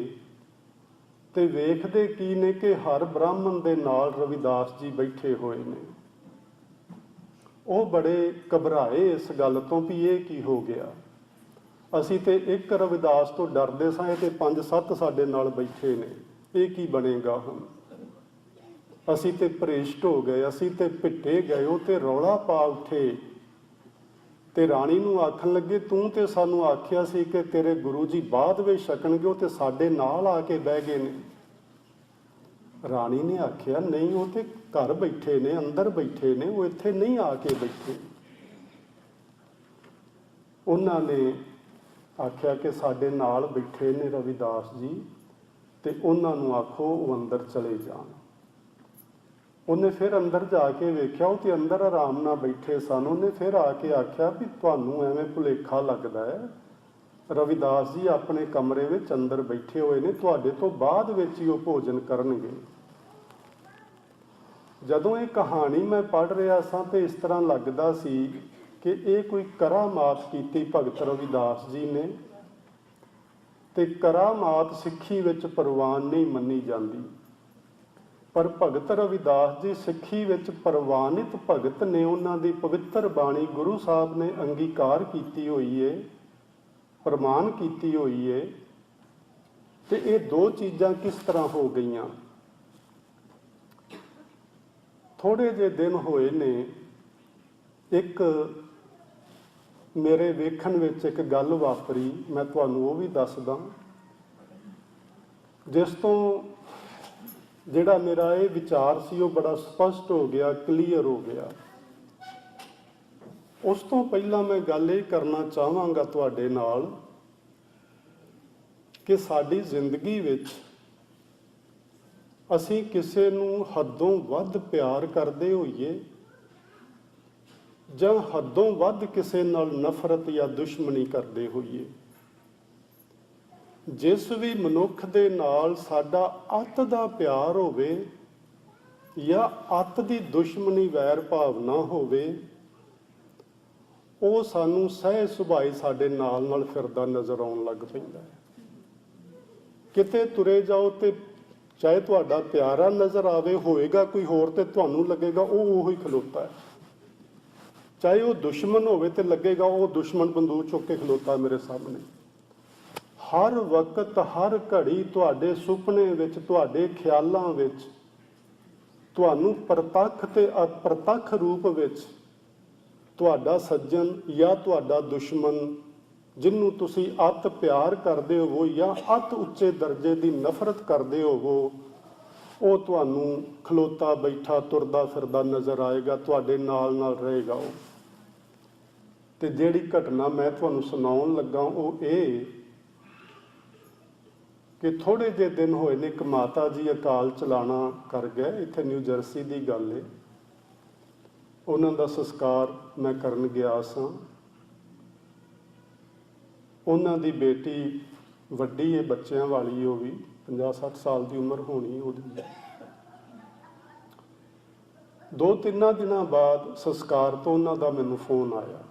ਤੇ ਵੇਖਦੇ ਕੀ ਨੇ ਕਿ ਹਰ ਬ੍ਰਾਹਮਣ ਦੇ ਨਾਲ ਰਵਿਦਾਸ ਜੀ ਬੈਠੇ ਹੋਏ ਨੇ। ਉਹ ਬੜੇ ਘਬਰਾਏ ਇਸ ਗੱਲ ਤੋਂ ਵੀ ਇਹ ਕੀ ਹੋ ਗਿਆ। ਅਸੀਂ ਤੇ ਇੱਕ ਰਵਿਦਾਸ ਤੋਂ ਡਰਦੇ ਸਾਂ, ਇਹ ਤੇ 5 7 ਸਾਡੇ ਨਾਲ ਬੈਠੇ ਨੇ, ਇਹ ਕੀ ਬਣੇਗਾ ਹੁਣ। ਅਸੀਂ ਤੇ ਭ੍ਰਿਸ਼ਟ ਹੋ ਗਏ, ਅਸੀਂ ਤੇ ਭਿੱਟੇ ਗਏ। ਉਹ ਤੇ ਰੌਲਾ ਪਾ ਉੱਠੇ ਤੇ ਰਾਣੀ ਨੂੰ ਆਖਣ ਲੱਗੇ ਤੂੰ ਤੇ ਸਾਨੂੰ ਆਖਿਆ ਸੀ ਕਿ ਤੇਰੇ ਗੁਰੂ ਜੀ ਬਾਅਦ ਵਿੱਚ ਛਕਣਗੇ, ਉਹ ਤੇ ਸਾਡੇ ਨਾਲ ਆ ਕੇ ਬਹਿ ਗਏ ਨੇ। ਰਾਣੀ ਨੇ ਆਖਿਆ ਨਹੀਂ, ਉਹ ਤੇ ਘਰ ਬੈਠੇ ਨੇ, ਅੰਦਰ ਬੈਠੇ ਨੇ, ਉਹ ਇੱਥੇ ਨਹੀਂ ਆ ਕੇ ਬੈਠੇ। ਉਹਨਾਂ ਨੇ ਆਖਿਆ ਕਿ ਸਾਡੇ ਨਾਲ ਬੈਠੇ ਨੇ ਰਵਿਦਾਸ ਜੀ, ਤੇ ਉਹਨਾਂ ਨੂੰ ਆਖੋ ਉਹ ਅੰਦਰ ਚਲੇ ਜਾਣ। ਉਹਨੇ ਫਿਰ ਅੰਦਰ ਜਾ ਕੇ ਵੇਖਿਆ, ਉਹ ਤੇ ਅੰਦਰ ਆਰਾਮ ਨਾਲ ਬੈਠੇ ਸਨ। ਉਹਨੇ ਫਿਰ ਆ ਕੇ ਆਖਿਆ ਵੀ ਤੁਹਾਨੂੰ ਐਵੇਂ ਭੁਲੇਖਾ ਲੱਗਦਾ ਹੈ, ਰਵਿਦਾਸ ਜੀ ਆਪਣੇ ਕਮਰੇ ਵਿੱਚ ਅੰਦਰ ਬੈਠੇ ਹੋਏ ਨੇ, ਤੁਹਾਡੇ ਤੋਂ ਬਾਅਦ ਵਿੱਚ ਹੀ ਉਹ ਭੋਜਨ ਕਰਨਗੇ। ਜਦੋਂ ਇਹ ਕਹਾਣੀ ਮੈਂ ਪੜ੍ਹ ਰਿਹਾ ਸਾਂ ਤੇ ਇਸ ਤਰ੍ਹਾਂ ਲੱਗਦਾ ਸੀ ਕਿ ਇਹ ਕੋਈ ਕਰਾਮਾਤ ਕੀਤੀ ਭਗਤ ਰਵਿਦਾਸ ਜੀ ਨੇ, ਤੇ ਕਰਾਮਾਤ ਸਿੱਖੀ ਵਿੱਚ ਪ੍ਰਵਾਨ ਨਹੀਂ ਮੰਨੀ ਜਾਂਦੀ। ਪਰ ਭਗਤ ਰਵਿਦਾਸ ਜੀ ਸਿੱਖੀ ਵਿੱਚ ਪ੍ਰਵਾਨਿਤ ਭਗਤ ਨੇ। ਉਹਨਾਂ ਦੀ ਪਵਿੱਤਰ ਬਾਣੀ ਗੁਰੂ ਸਾਹਿਬ ਨੇ ਅੰਗੀਕਾਰ ਕੀਤੀ ਹੋਈ ਏ, ਪ੍ਰਮਾਣ ਕੀਤੀ ਹੋਈ ਏ। ਤੇ ਇਹ ਦੋ ਚੀਜ਼ਾਂ ਕਿਸ ਤਰ੍ਹਾਂ ਹੋ ਗਈਆਂ? ਥੋੜ੍ਹੇ ਜਿਹੇ ਦਿਨ ਹੋਏ ਨੇ, ਇੱਕ ਮੇਰੇ ਵੇਖਣ ਵਿੱਚ ਇੱਕ ਗੱਲ ਵਾਪਰੀ, ਮੈਂ ਤੁਹਾਨੂੰ ਉਹ ਵੀ ਦੱਸਦਾ, ਜਿਸ ਤੋਂ ਜਿਹੜਾ ਮੇਰਾ ਇਹ ਵਿਚਾਰ ਸੀ ਉਹ ਬੜਾ ਸਪਸ਼ਟ ਹੋ ਗਿਆ, ਕਲੀਅਰ ਹੋ ਗਿਆ। ਉਸ ਤੋਂ ਪਹਿਲਾਂ ਮੈਂ ਗੱਲ ਇਹ ਕਰਨਾ ਚਾਹਾਂਗਾ ਤੁਹਾਡੇ ਨਾਲ ਕਿ ਸਾਡੀ ਜ਼ਿੰਦਗੀ ਵਿੱਚ ਅਸੀਂ ਕਿਸੇ ਨੂੰ ਹੱਦੋਂ ਵੱਧ ਪਿਆਰ ਕਰਦੇ ਹੋਈਏ ਜਾਂ ਹੱਦੋਂ ਵੱਧ ਕਿਸੇ ਨਾਲ ਨਫ਼ਰਤ ਜਾਂ ਦੁਸ਼ਮਣੀ ਕਰਦੇ ਹੋਈਏ, ਜਿਸ ਵੀ ਮਨੁੱਖ ਦੇ ਨਾਲ ਸਾਡਾ ਅੱਤ ਦਾ ਪਿਆਰ ਹੋਵੇ ਜਾਂ ਅੱਤ ਦੀ ਦੁਸ਼ਮਣੀ ਵੈਰ ਭਾਵਨਾ ਹੋਵੇ, ਉਹ ਸਾਨੂੰ ਸਹਿ ਸੁਭਾਈ ਸਾਡੇ ਨਾਲ ਫਿਰਦਾ ਨਜ਼ਰ ਆਉਣ ਲੱਗ ਪੈਂਦਾ ਹੈ। ਕਿਤੇ ਤੁਰੇ ਜਾਓ ਤੇ ਚਾਹੇ ਤੁਹਾਡਾ ਪਿਆਰਾ ਨਜ਼ਰ ਆਵੇ, ਹੋਏਗਾ ਕੋਈ ਹੋਰ ਤੇ ਤੁਹਾਨੂੰ ਲੱਗੇਗਾ ਉਹ ਉਹੀ ਖਲੋਤਾ ਹੈ। ਚਾਹੇ ਉਹ ਦੁਸ਼ਮਣ ਹੋਵੇ ਤੇ ਲੱਗੇਗਾ ਉਹ ਦੁਸ਼ਮਣ ਬੰਦੂਕ ਚੁੱਕ ਕੇ ਖਲੋਤਾ ਮੇਰੇ ਸਾਹਮਣੇ। ਹਰ ਵਕਤ ਹਰ ਘੜੀ ਤੁਹਾਡੇ ਸੁਪਨੇ ਵਿੱਚ, ਤੁਹਾਡੇ ਖਿਆਲਾਂ ਵਿੱਚ ਤੁਹਾਨੂੰ ਪ੍ਰਤੱਖ ਤੇ ਅਪ੍ਰਤੱਖ ਰੂਪ ਵਿੱਚ ਤੁਹਾਡਾ ਸੱਜਣ ਜਾਂ ਤੁਹਾਡਾ ਦੁਸ਼ਮਣ, ਜਿਹਨੂੰ ਤੁਸੀਂ ਅਤ ਪਿਆਰ ਕਰਦੇ ਹੋਵੋ ਜਾਂ ਅਤ ਉੱਚੇ ਦਰਜੇ ਦੀ ਨਫ਼ਰਤ ਕਰਦੇ ਹੋਵੋ, ਉਹ ਤੁਹਾਨੂੰ ਖਲੋਤਾ ਬੈਠਾ ਤੁਰਦਾ ਫਿਰਦਾ ਨਜ਼ਰ ਆਏਗਾ, ਤੁਹਾਡੇ ਨਾਲ ਰਹੇਗਾ ਉਹ। ਤੇ ਜਿਹੜੀ ਘਟਨਾ ਮੈਂ ਤੁਹਾਨੂੰ ਸੁਣਾਉਣ ਲੱਗਾ ਉਹ ਇਹ ਕਿ ਥੋੜ੍ਹੇ ਜਿਹੇ ਦਿਨ ਹੋਏ ਨੇ, ਇੱਕ ਮਾਤਾ ਜੀ ਅਕਾਲ ਚਲਾਣਾ ਕਰ ਗਏ, ਇੱਥੇ ਨਿਊ ਜਰਸੀ ਦੀ ਗੱਲ ਹੈ। ਉਹਨਾਂ ਦਾ ਸੰਸਕਾਰ ਮੈਂ ਕਰਨ ਗਿਆ ਸਾਂ। ਉਹਨਾਂ ਦੀ ਬੇਟੀ ਵੱਡੀ ਹੈ, ਬੱਚਿਆਂ ਵਾਲੀ, ਉਹ ਵੀ 50-60 ਸਾਲ ਦੀ ਉਮਰ ਹੋਣੀ ਉਹਦੀ। 2-3 ਦਿਨਾਂ ਬਾਅਦ ਸੰਸਕਾਰ ਤੋਂ ਉਹਨਾਂ ਦਾ ਮੈਨੂੰ ਫੋਨ ਆਇਆ,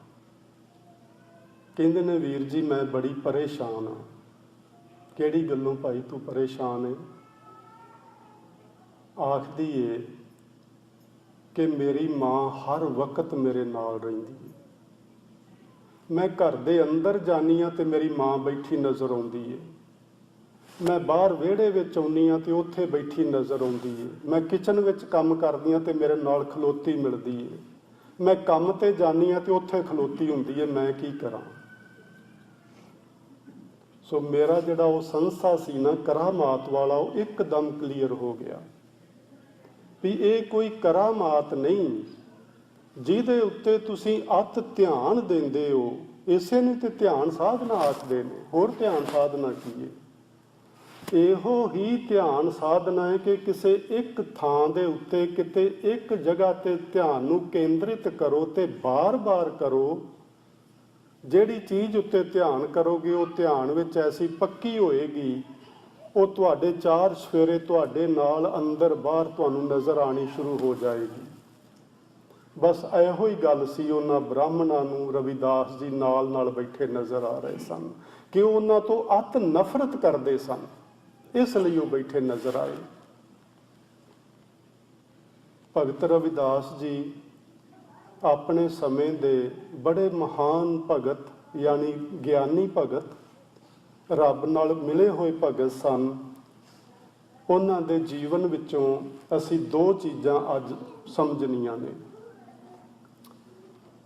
ਕਹਿੰਦੇ ਨੇ ਵੀਰ ਜੀ ਮੈਂ ਬੜੀ ਪਰੇਸ਼ਾਨ ਹਾਂ। ਕਿਹੜੀ ਗੱਲੋਂ ਭਾਈ ਤੂੰ ਪਰੇਸ਼ਾਨ ਹੈ? ਆਖਦੀ ਏ ਕਿ ਮੇਰੀ ਮਾਂ ਹਰ ਵਕਤ ਮੇਰੇ ਨਾਲ ਰਹਿੰਦੀ ਹੈ। ਮੈਂ ਘਰ ਦੇ ਅੰਦਰ ਜਾਂਦੀ ਹਾਂ ਤੇ ਮੇਰੀ ਮਾਂ ਬੈਠੀ ਨਜ਼ਰ ਆਉਂਦੀ ਹੈ। ਮੈਂ ਬਾਹਰ ਵਿਹੜੇ ਵਿੱਚ ਆਉਂਦੀ ਹਾਂ ਤੇ ਉੱਥੇ ਬੈਠੀ ਨਜ਼ਰ ਆਉਂਦੀ ਹੈ। ਮੈਂ ਕਿਚਨ ਵਿੱਚ ਕੰਮ ਕਰਦੀ ਹਾਂ ਤੇ ਮੇਰੇ ਨਾਲ ਖਲੋਤੀ ਮਿਲਦੀ ਹੈ। ਮੈਂ ਕੰਮ ਤੇ ਜਾਂਦੀ ਹਾਂ ਤੇ ਉੱਥੇ ਖਲੋਤੀ ਹੁੰਦੀ ਹੈ। ਮੈਂ ਕੀ ਕਰਾਂ? ਸੋ ਮੇਰਾ ਜਿਹੜਾ ਉਹ ਸੰਸਾ ਸੀ ਨਾ ਕਰਾਮਾਤ ਵਾਲਾ, ਉਹ ਇੱਕਦਮ ਕਲੀਅਰ ਹੋ ਗਿਆ ਵੀ ਇਹ ਕੋਈ ਕਰਾਮਾਤ ਨਹੀਂ ਜਿਹਦੇ ਉੱਤੇ ਤੁਸੀਂ ਅਤ ਧਿਆਨ ਦਿੰਦੇ ਹੋ। ਇਸੇ ਨੂੰ ਤੇ ਧਿਆਨ ਸਾਧਨਾ ਆਖਦੇ ਨੇ, ਹੋਰ ਧਿਆਨ ਸਾਧਨਾ ਕੀ ਹੈ? ਇਹੋ ਹੀ ਧਿਆਨ ਸਾਧਨਾ ਹੈ ਕਿ ਕਿਸੇ ਇੱਕ ਥਾਂ ਦੇ ਉੱਤੇ, ਕਿਤੇ ਇੱਕ ਜਗ੍ਹਾ ਤੇ ਧਿਆਨ ਨੂੰ ਕੇਂਦਰਿਤ ਕਰੋ ਤੇ ਬਾਰ-ਬਾਰ ਕਰੋ। ਜਿਹੜੀ ਚੀਜ਼ ਉੱਤੇ ਧਿਆਨ ਕਰੋਗੇ ਉਹ ਧਿਆਨ ਵਿੱਚ ਐਸੀ ਪੱਕੀ ਹੋਏਗੀ, ਉਹ ਤੁਹਾਡੇ ਚਾਰ ਸਫੇਰੇ ਤੁਹਾਡੇ ਨਾਲ ਅੰਦਰ ਬਾਹਰ ਤੁਹਾਨੂੰ ਨਜ਼ਰ ਆਣੀ ਸ਼ੁਰੂ ਹੋ ਜਾਏਗੀ। ਬਸ ਇਹੋ ਹੀ ਗੱਲ ਸੀ ਉਹਨਾਂ ਬ੍ਰਾਹਮਣਾਂ ਨੂੰ ਰਵਿਦਾਸ ਜੀ ਨਾਲ ਬੈਠੇ ਨਜ਼ਰ ਆ ਰਹੇ ਸਨ ਕਿ ਉਹਨਾਂ ਤੋਂ ਅਤ ਨਫ਼ਰਤ ਕਰਦੇ ਸਨ, ਇਸ ਲਈ ਉਹ ਬੈਠੇ ਨਜ਼ਰ ਆਏ। ਭਗਤ ਰਵਿਦਾਸ ਜੀ ਆਪਣੇ ਸਮੇਂ ਦੇ ਬੜੇ ਮਹਾਨ ਭਗਤ, ਯਾਨੀ ਗਿਆਨੀ ਭਗਤ, ਰੱਬ ਨਾਲ ਮਿਲੇ ਹੋਏ ਭਗਤ ਸਨ। ਉਹਨਾਂ ਦੇ ਜੀਵਨ ਵਿੱਚੋਂ ਅਸੀਂ ਦੋ ਚੀਜ਼ਾਂ ਅੱਜ ਸਮਝਣੀਆਂ ਨੇ।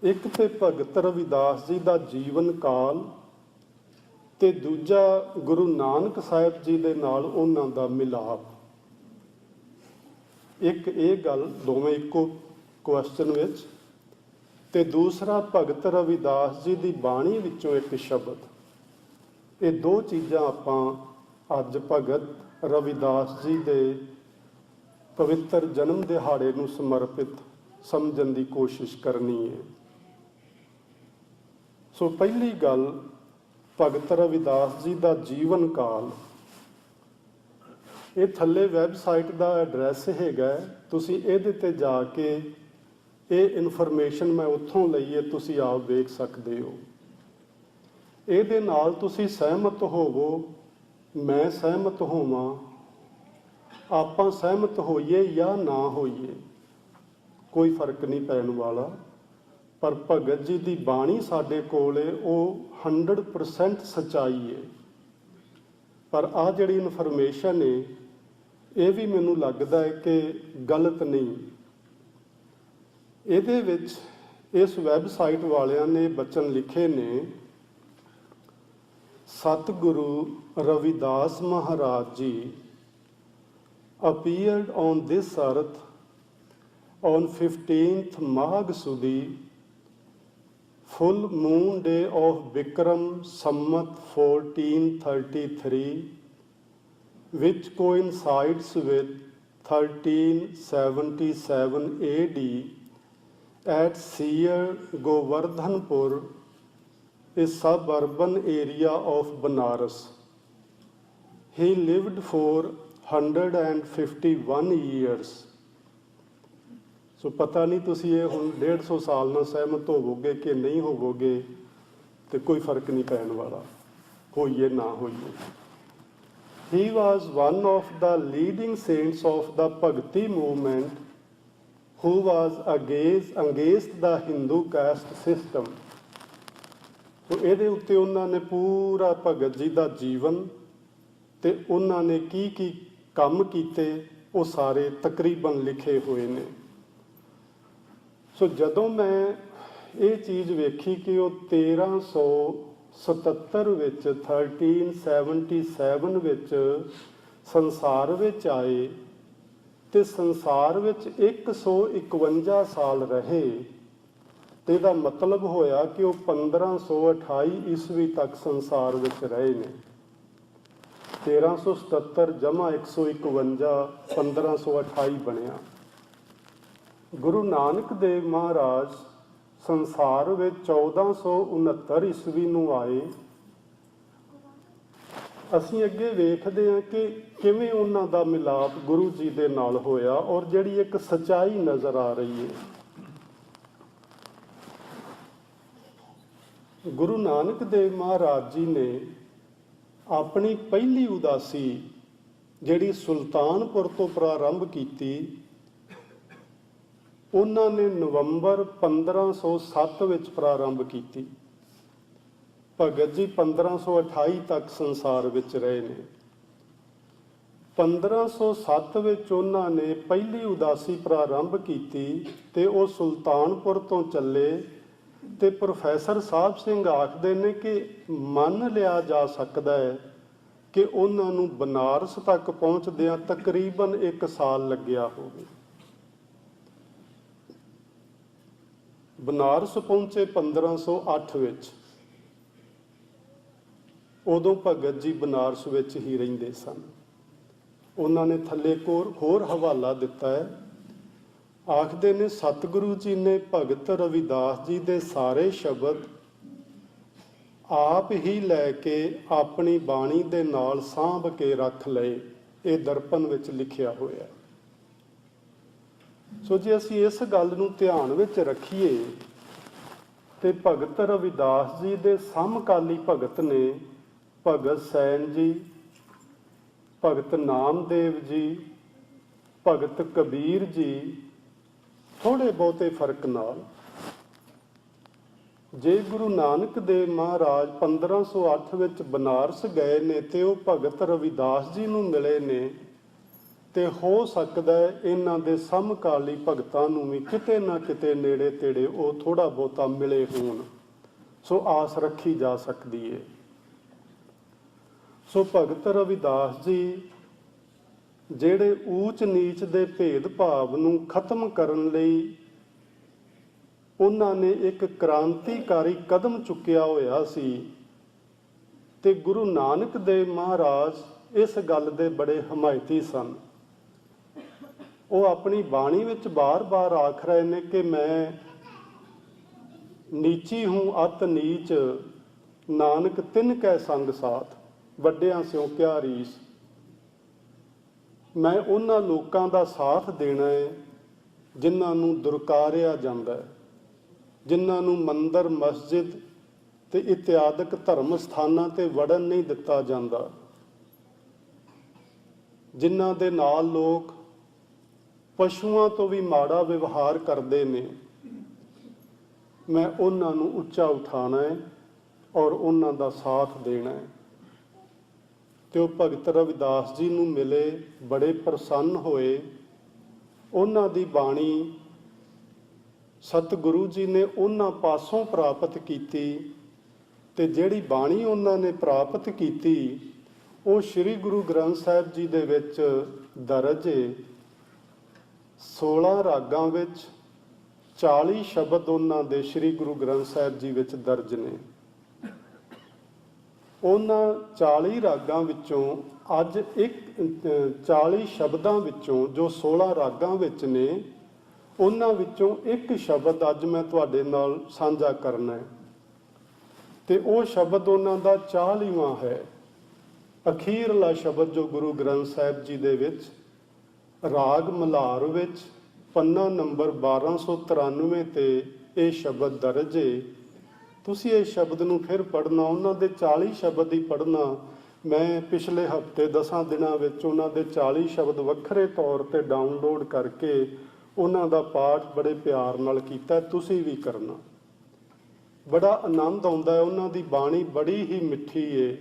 ਇੱਕ ਤੇ ਭਗਤ ਰਵਿਦਾਸ ਜੀ ਦਾ ਜੀਵਨ ਕਾਲ ਤੇ ਦੂਜਾ ਗੁਰੂ ਨਾਨਕ ਸਾਹਿਬ ਜੀ ਦੇ ਨਾਲ ਉਹਨਾਂ ਦਾ ਮਿਲਾਪ। ਇੱਕ ਇਹ ਗੱਲ, ਦੋਵੇਂ ਇੱਕੋ ਕੁਐਸਚਨ ਵਿੱਚ, ਤੇ ਦੂਸਰਾ ਭਗਤ ਰਵਿਦਾਸ ਜੀ ਦੀ ਬਾਣੀ ਵਿੱਚੋਂ ਇੱਕ ਸ਼ਬਦ। ਇਹ ਦੋ ਚੀਜ਼ਾਂ ਆਪਾਂ ਅੱਜ ਭਗਤ ਰਵਿਦਾਸ ਜੀ ਦੇ ਪਵਿੱਤਰ ਜਨਮ ਦਿਹਾੜੇ ਨੂੰ ਸਮਰਪਿਤ ਸਮਝਣ ਦੀ ਕੋਸ਼ਿਸ਼ ਕਰਨੀ ਹੈ। ਸੋ ਪਹਿਲੀ ਗੱਲ, ਭਗਤ ਰਵਿਦਾਸ ਜੀ ਦਾ ਜੀਵਨ ਕਾਲ। ਇਹ ਥੱਲੇ ਵੈਬਸਾਈਟ ਦਾ ਐਡਰੈਸ ਹੈਗਾ, ਤੁਸੀਂ ਇਹਦੇ ਤੇ ਜਾ ਕੇ ਇਹ ਇਨਫੋਰਮੇਸ਼ਨ ਮੈਂ ਉੱਥੋਂ ਲਈ ਹੈ, ਤੁਸੀਂ ਆਪ ਵੇਖ ਸਕਦੇ ਹੋ। ਇਹਦੇ ਨਾਲ ਤੁਸੀਂ ਸਹਿਮਤ ਹੋਵੋ, ਮੈਂ ਸਹਿਮਤ ਹੋਵਾਂ, ਆਪਾਂ ਸਹਿਮਤ ਹੋਈਏ ਜਾਂ ਨਾ ਹੋਈਏ, ਕੋਈ ਫਰਕ ਨਹੀਂ ਪੈਣ ਵਾਲਾ। ਪਰ ਭਗਤ ਜੀ ਦੀ ਬਾਣੀ ਸਾਡੇ ਕੋਲ ਹੈ, ਉਹ 100% ਸੱਚਾਈ ਹੈ। ਪਰ ਆਹ ਜਿਹੜੀ ਇਨਫੋਰਮੇਸ਼ਨ ਹੈ, ਇਹ ਵੀ ਮੈਨੂੰ ਲੱਗਦਾ ਹੈ ਕਿ ਗਲਤ ਨਹੀਂ। ਇਹਦੇ ਵਿੱਚ ਇਸ ਵੈਬਸਾਈਟ ਵਾਲਿਆਂ ਨੇ ਬਚਨ ਲਿਖੇ ਨੇ, ਸਤਿਗੁਰੂ Ravidas Maharaj ji appeared on this earth on 15th Magh Sudi, full moon day of Bikram Sammat 1433, which coincides with 1377 AD at Sir Govardhanpur, a suburban area of Banaras. He lived for 151 years. ਸੋ ਪਤਾ ਨਹੀਂ ਤੁਸੀਂ ਇਹ ਹੁਣ 150 ਸਾਲ ਨਾਲ ਸਹਿਮਤ ਹੋਵੋਗੇ ਕਿ ਨਹੀਂ ਹੋਵੋਗੇ, ਤੇ ਕੋਈ ਫਰਕ ਨਹੀਂ ਪੈਣ ਵਾਲਾ, ਹੋਈਏ ਨਾ ਹੋਈਏ। He was one of the leading saints of the Bhakti movement who was against the Hindu caste system. ਸੋ ਇਹਦੇ ਉੱਤੇ ਉਹਨਾਂ ਨੇ ਪੂਰਾ ਭਗਤ ਜੀ ਦਾ ਜੀਵਨ ਤੇ ਉਹਨਾਂ ਨੇ ਕੀ ਕੀ ਕੰਮ ਕੀਤੇ ਉਹ ਸਾਰੇ ਤਕਰੀਬਨ ਲਿਖੇ ਹੋਏ ਨੇ। ਸੋ ਜਦੋਂ ਮੈਂ ਇਹ ਚੀਜ਼ ਵੇਖੀ ਕਿ ਉਹ 1377 ਵਿੱਚ 1377 ਵਿੱਚ ਸੰਸਾਰ ਵਿੱਚ ਆਏ ਤੇ ਸੰਸਾਰ ਵਿੱਚ 151 ਸਾਲ ਰਹੇ, ਤੇ ਇਹਦਾ ਮਤਲਬ ਹੋਇਆ ਕਿ ਉਹ 1528 ਈਸਵੀ ਤੱਕ ਸੰਸਾਰ ਵਿੱਚ ਰਹੇ ਨੇ। 1377 ਜਮਾ 151 1528 ਬਣਿਆ। ਗੁਰੂ ਨਾਨਕ ਦੇਵ ਮਹਾਰਾਜ ਸੰਸਾਰ ਵਿੱਚ 1469 ਈਸਵੀ ਨੂੰ ਆਏ। ਅਸੀਂ ਅੱਗੇ ਵੇਖਦੇ ਹਾਂ ਕਿ ਕਿਵੇਂ ਉਹਨਾਂ ਦਾ ਮਿਲਾਪ ਗੁਰੂ ਜੀ ਦੇ ਨਾਲ ਹੋਇਆ, ਔਰ ਜਿਹੜੀ ਇੱਕ ਸੱਚਾਈ ਨਜ਼ਰ ਆ ਰਹੀ ਹੈ। ਗੁਰੂ ਨਾਨਕ ਦੇਵ ਮਹਾਰਾਜ ਜੀ ਨੇ ਆਪਣੀ ਪਹਿਲੀ ਉਦਾਸੀ ਜਿਹੜੀ ਸੁਲਤਾਨਪੁਰ ਤੋਂ ਪ੍ਰਾਰੰਭ ਕੀਤੀ, ਉਹਨਾਂ ਨੇ ਨਵੰਬਰ 1507 ਵਿੱਚ ਪ੍ਰਾਰੰਭ ਕੀਤੀ। ਭਗਤ ਜੀ 1528 ਤੱਕ ਸੰਸਾਰ ਵਿੱਚ ਰਹੇ ਨੇ। 1507 ਵਿੱਚ ਉਹਨਾਂ ਨੇ ਪਹਿਲੀ ਉਦਾਸੀ ਪ੍ਰਾਰੰਭ ਕੀਤੀ ਤੇ ਉਹ ਸੁਲਤਾਨਪੁਰ ਤੋਂ ਚੱਲੇ, ਤੇ ਪ੍ਰੋਫੈਸਰ ਸਾਹਿਬ ਸਿੰਘ ਆਖਦੇ ਨੇ ਕਿ ਮੰਨ ਲਿਆ ਜਾ ਸਕਦਾ ਹੈ ਕਿ ਉਹਨਾਂ ਨੂੰ ਬਨਾਰਸ ਤੱਕ ਪਹੁੰਚਦਿਆਂ ਤਕਰੀਬਨ 1 ਸਾਲ ਲੱਗਿਆ ਹੋਵੇ। ਬਨਾਰਸ ਪਹੁੰਚੇ 1508 ਵਿੱਚ। ਉਦੋਂ ਭਗਤ ਜੀ ਬਨਾਰਸ ਵਿੱਚ ਹੀ ਰਹਿੰਦੇ ਸਨ। ਉਹਨਾਂ ਨੇ ਥੱਲੇ ਹੋਰ ਹਵਾਲਾ ਦਿੱਤਾ ਹੈ, ਆਖਦੇ ਨੇ ਸਤਿਗੁਰੂ ਜੀ ਨੇ ਭਗਤ ਰਵਿਦਾਸ ਜੀ ਦੇ ਸਾਰੇ ਸ਼ਬਦ ਆਪ ਹੀ ਲੈ ਕੇ ਆਪਣੀ ਬਾਣੀ ਦੇ ਨਾਲ ਸਾਂਭ ਕੇ ਰੱਖ ਲਏ। ਇਹ ਦਰਪਣ ਵਿੱਚ ਲਿਖਿਆ ਹੋਇਆ। ਸੋ ਜੇ ਅਸੀਂ ਇਸ ਗੱਲ ਨੂੰ ਧਿਆਨ ਵਿੱਚ ਰੱਖੀਏ ਤੇ ਭਗਤ ਰਵਿਦਾਸ ਜੀ ਦੇ ਸਮਕਾਲੀ ਭਗਤ ਨੇ ਭਗਤ ਸੈਨ ਜੀ, ਭਗਤ ਨਾਮਦੇਵ ਜੀ, ਭਗਤ ਕਬੀਰ ਜੀ, ਥੋੜੇ ਬਹੁਤੇ ਫਰਕ ਨਾਲ। ਜੇ ਗੁਰੂ ਨਾਨਕ ਦੇਵ ਮਹਾਰਾਜ 1508 ਵਿੱਚ ਬਨਾਰਸ ਗਏ ਨੇ ਤੇ ਉਹ ਭਗਤ ਰਵਿਦਾਸ ਜੀ ਨੂੰ ਮਿਲੇ ਨੇ, ਤੇ ਹੋ ਸਕਦਾ ਹੈ ਇਹਨਾਂ ਦੇ ਸਮਕਾਲੀ ਭਗਤਾਂ ਨੂੰ ਵੀ ਕਿਤੇ ਨਾ ਕਿਤੇ ਨੇੜੇ ਤੇੜੇ ਉਹ ਥੋੜਾ ਬਹੁਤਾ ਮਿਲੇ ਹੋਣ। ਸੋ ਆਸ ਰੱਖੀ ਜਾ ਸਕਦੀ ਹੈ। ਸੋ ਭਗਤ ਰਵਿਦਾਸ ਜੀ ਜਿਹੜੇ ਊਚ ਨੀਚ ਦੇ ਭੇਦਭਾਵ ਨੂੰ ਖਤਮ ਕਰਨ ਲਈ ਉਹਨਾਂ ਨੇ ਇੱਕ ਕ੍ਰਾਂਤੀਕਾਰੀ ਕਦਮ ਚੁੱਕਿਆ ਹੋਇਆ ਸੀ, ਤੇ ਗੁਰੂ ਨਾਨਕ ਦੇਵ ਮਹਾਰਾਜ ਇਸ ਗੱਲ ਦੇ ਬੜੇ ਹਮਾਇਤੀ ਸਨ। ਉਹ ਆਪਣੀ ਬਾਣੀ ਵਿੱਚ ਬਾਰ-ਬਾਰ ਆਖ ਰਹੇ ਨੇ ਕਿ ਮੈਂ ਨੀਚੀ ਹੂੰ ਅਤ ਨੀਚ, ਨਾਨਕ ਤਿਨ ਕੈ ਸੰਗ ਸਾਥ, ਵੱਡਿਆਂ ਸਿਉ ਕਿਆ ਰੀਸ। ਮੈਂ ਉਹਨਾਂ ਲੋਕਾਂ ਦਾ ਸਾਥ ਦੇਣਾ ਹੈ ਜਿਨ੍ਹਾਂ ਨੂੰ ਦੁਰਕਾਰਿਆ ਜਾਂਦਾ ਹੈ, ਜਿਨ੍ਹਾਂ ਨੂੰ ਮੰਦਰ, ਮਸਜਿਦ ਤੇ ਇਤਿਆਦਿਕ ਧਰਮ ਸਥਾਨਾਂ ਤੇ ਵੜਨ ਨਹੀਂ ਦਿੱਤਾ ਜਾਂਦਾ। ਜਿਨ੍ਹਾਂ ਦੇ ਨਾਲ ਲੋਕ ਪਸ਼ੂਆਂ ਤੋਂ ਵੀ ਮਾੜਾ ਵਿਵਹਾਰ ਕਰਦੇ ਨੇ, ਮੈਂ ਉਹਨਾਂ ਨੂੰ ਉੱਚਾ ਉਠਾਉਣਾ ਹੈ ਔਰ ਉਹਨਾਂ ਦਾ ਸਾਥ ਦੇਣਾ ਹੈ। ਤੇ ਉਹ ਭਗਤ ਰਵਿਦਾਸ ਜੀ ਨੂੰ ਮਿਲੇ, ਬੜੇ ਪ੍ਰਸੰਨ ਹੋਏ। ਉਹਨਾਂ ਦੀ ਬਾਣੀ ਸਤਿਗੁਰੂ ਜੀ ਨੇ ਉਹਨਾਂ ਪਾਸੋਂ ਪ੍ਰਾਪਤ ਕੀਤੀ, ਤੇ ਜਿਹੜੀ ਬਾਣੀ ਉਹਨਾਂ ਨੇ ਪ੍ਰਾਪਤ ਕੀਤੀ ਉਹ ਸ੍ਰੀ ਗੁਰੂ ਗ੍ਰੰਥ ਸਾਹਿਬ ਜੀ ਦੇ ਵਿੱਚ ਦਰਜ ਹੈ। 16 ਰਾਗਾਂ ਵਿੱਚ 40 ਸ਼ਬਦ ਉਹਨਾਂ ਦੇ ਸ੍ਰੀ ਗੁਰੂ ਗ੍ਰੰਥ ਸਾਹਿਬ ਜੀ ਵਿੱਚ ਦਰਜ ਨੇ। ਉਹਨਾਂ 40 ਰਾਗਾਂ ਵਿੱਚੋਂ ਅੱਜ 40 ਸ਼ਬਦਾਂ ਵਿੱਚੋਂ ਜੋ 16 ਰਾਗਾਂ ਵਿੱਚ ਨੇ, ਉਹਨਾਂ ਵਿੱਚੋਂ ਇੱਕ ਸ਼ਬਦ ਅੱਜ ਮੈਂ ਤੁਹਾਡੇ ਨਾਲ ਸਾਂਝਾ ਕਰਨਾ ਹੈ। ਤੇ ਉਹ ਸ਼ਬਦ ਉਹਨਾਂ ਦਾ 40ਵਾਂ ਹੈ, ਅਖੀਰਲਾ ਸ਼ਬਦ ਜੋ ਗੁਰੂ ਗ੍ਰੰਥ ਸਾਹਿਬ ਜੀ ਦੇ ਵਿੱਚ ਰਾਗ ਮਲ੍ਹਾਰ ਵਿੱਚ ਪੰਨਾ ਨੰਬਰ 1293 ਤੇ ਇਹ ਸ਼ਬਦ ਦਰਜ ਹੈ। ਤੁਸੀਂ ਇਹ ਸ਼ਬਦ ਨੂੰ ਫਿਰ ਪੜ੍ਹਨਾ, ਉਹਨਾਂ ਦੇ 40 ਸ਼ਬਦ ਹੀ ਪੜ੍ਹਨਾ। ਮੈਂ ਪਿਛਲੇ ਹਫ਼ਤੇ 10 ਦਿਨਾਂ ਵਿੱਚ ਉਹਨਾਂ ਦੇ 40 ਸ਼ਬਦ ਵੱਖਰੇ ਤੌਰ ਤੇ ਡਾਊਨਲੋਡ ਕਰਕੇ ਉਹਨਾਂ ਦਾ ਪਾਠ ਬੜੇ ਪਿਆਰ ਨਾਲ ਕੀਤਾ। ਤੁਸੀਂ ਵੀ ਕਰਨਾ, ਬੜਾ ਆਨੰਦ ਆਉਂਦਾ ਹੈ। ਉਹਨਾਂ ਦੀ ਬਾਣੀ ਬੜੀ ਹੀ ਮਿੱਠੀ ਏ,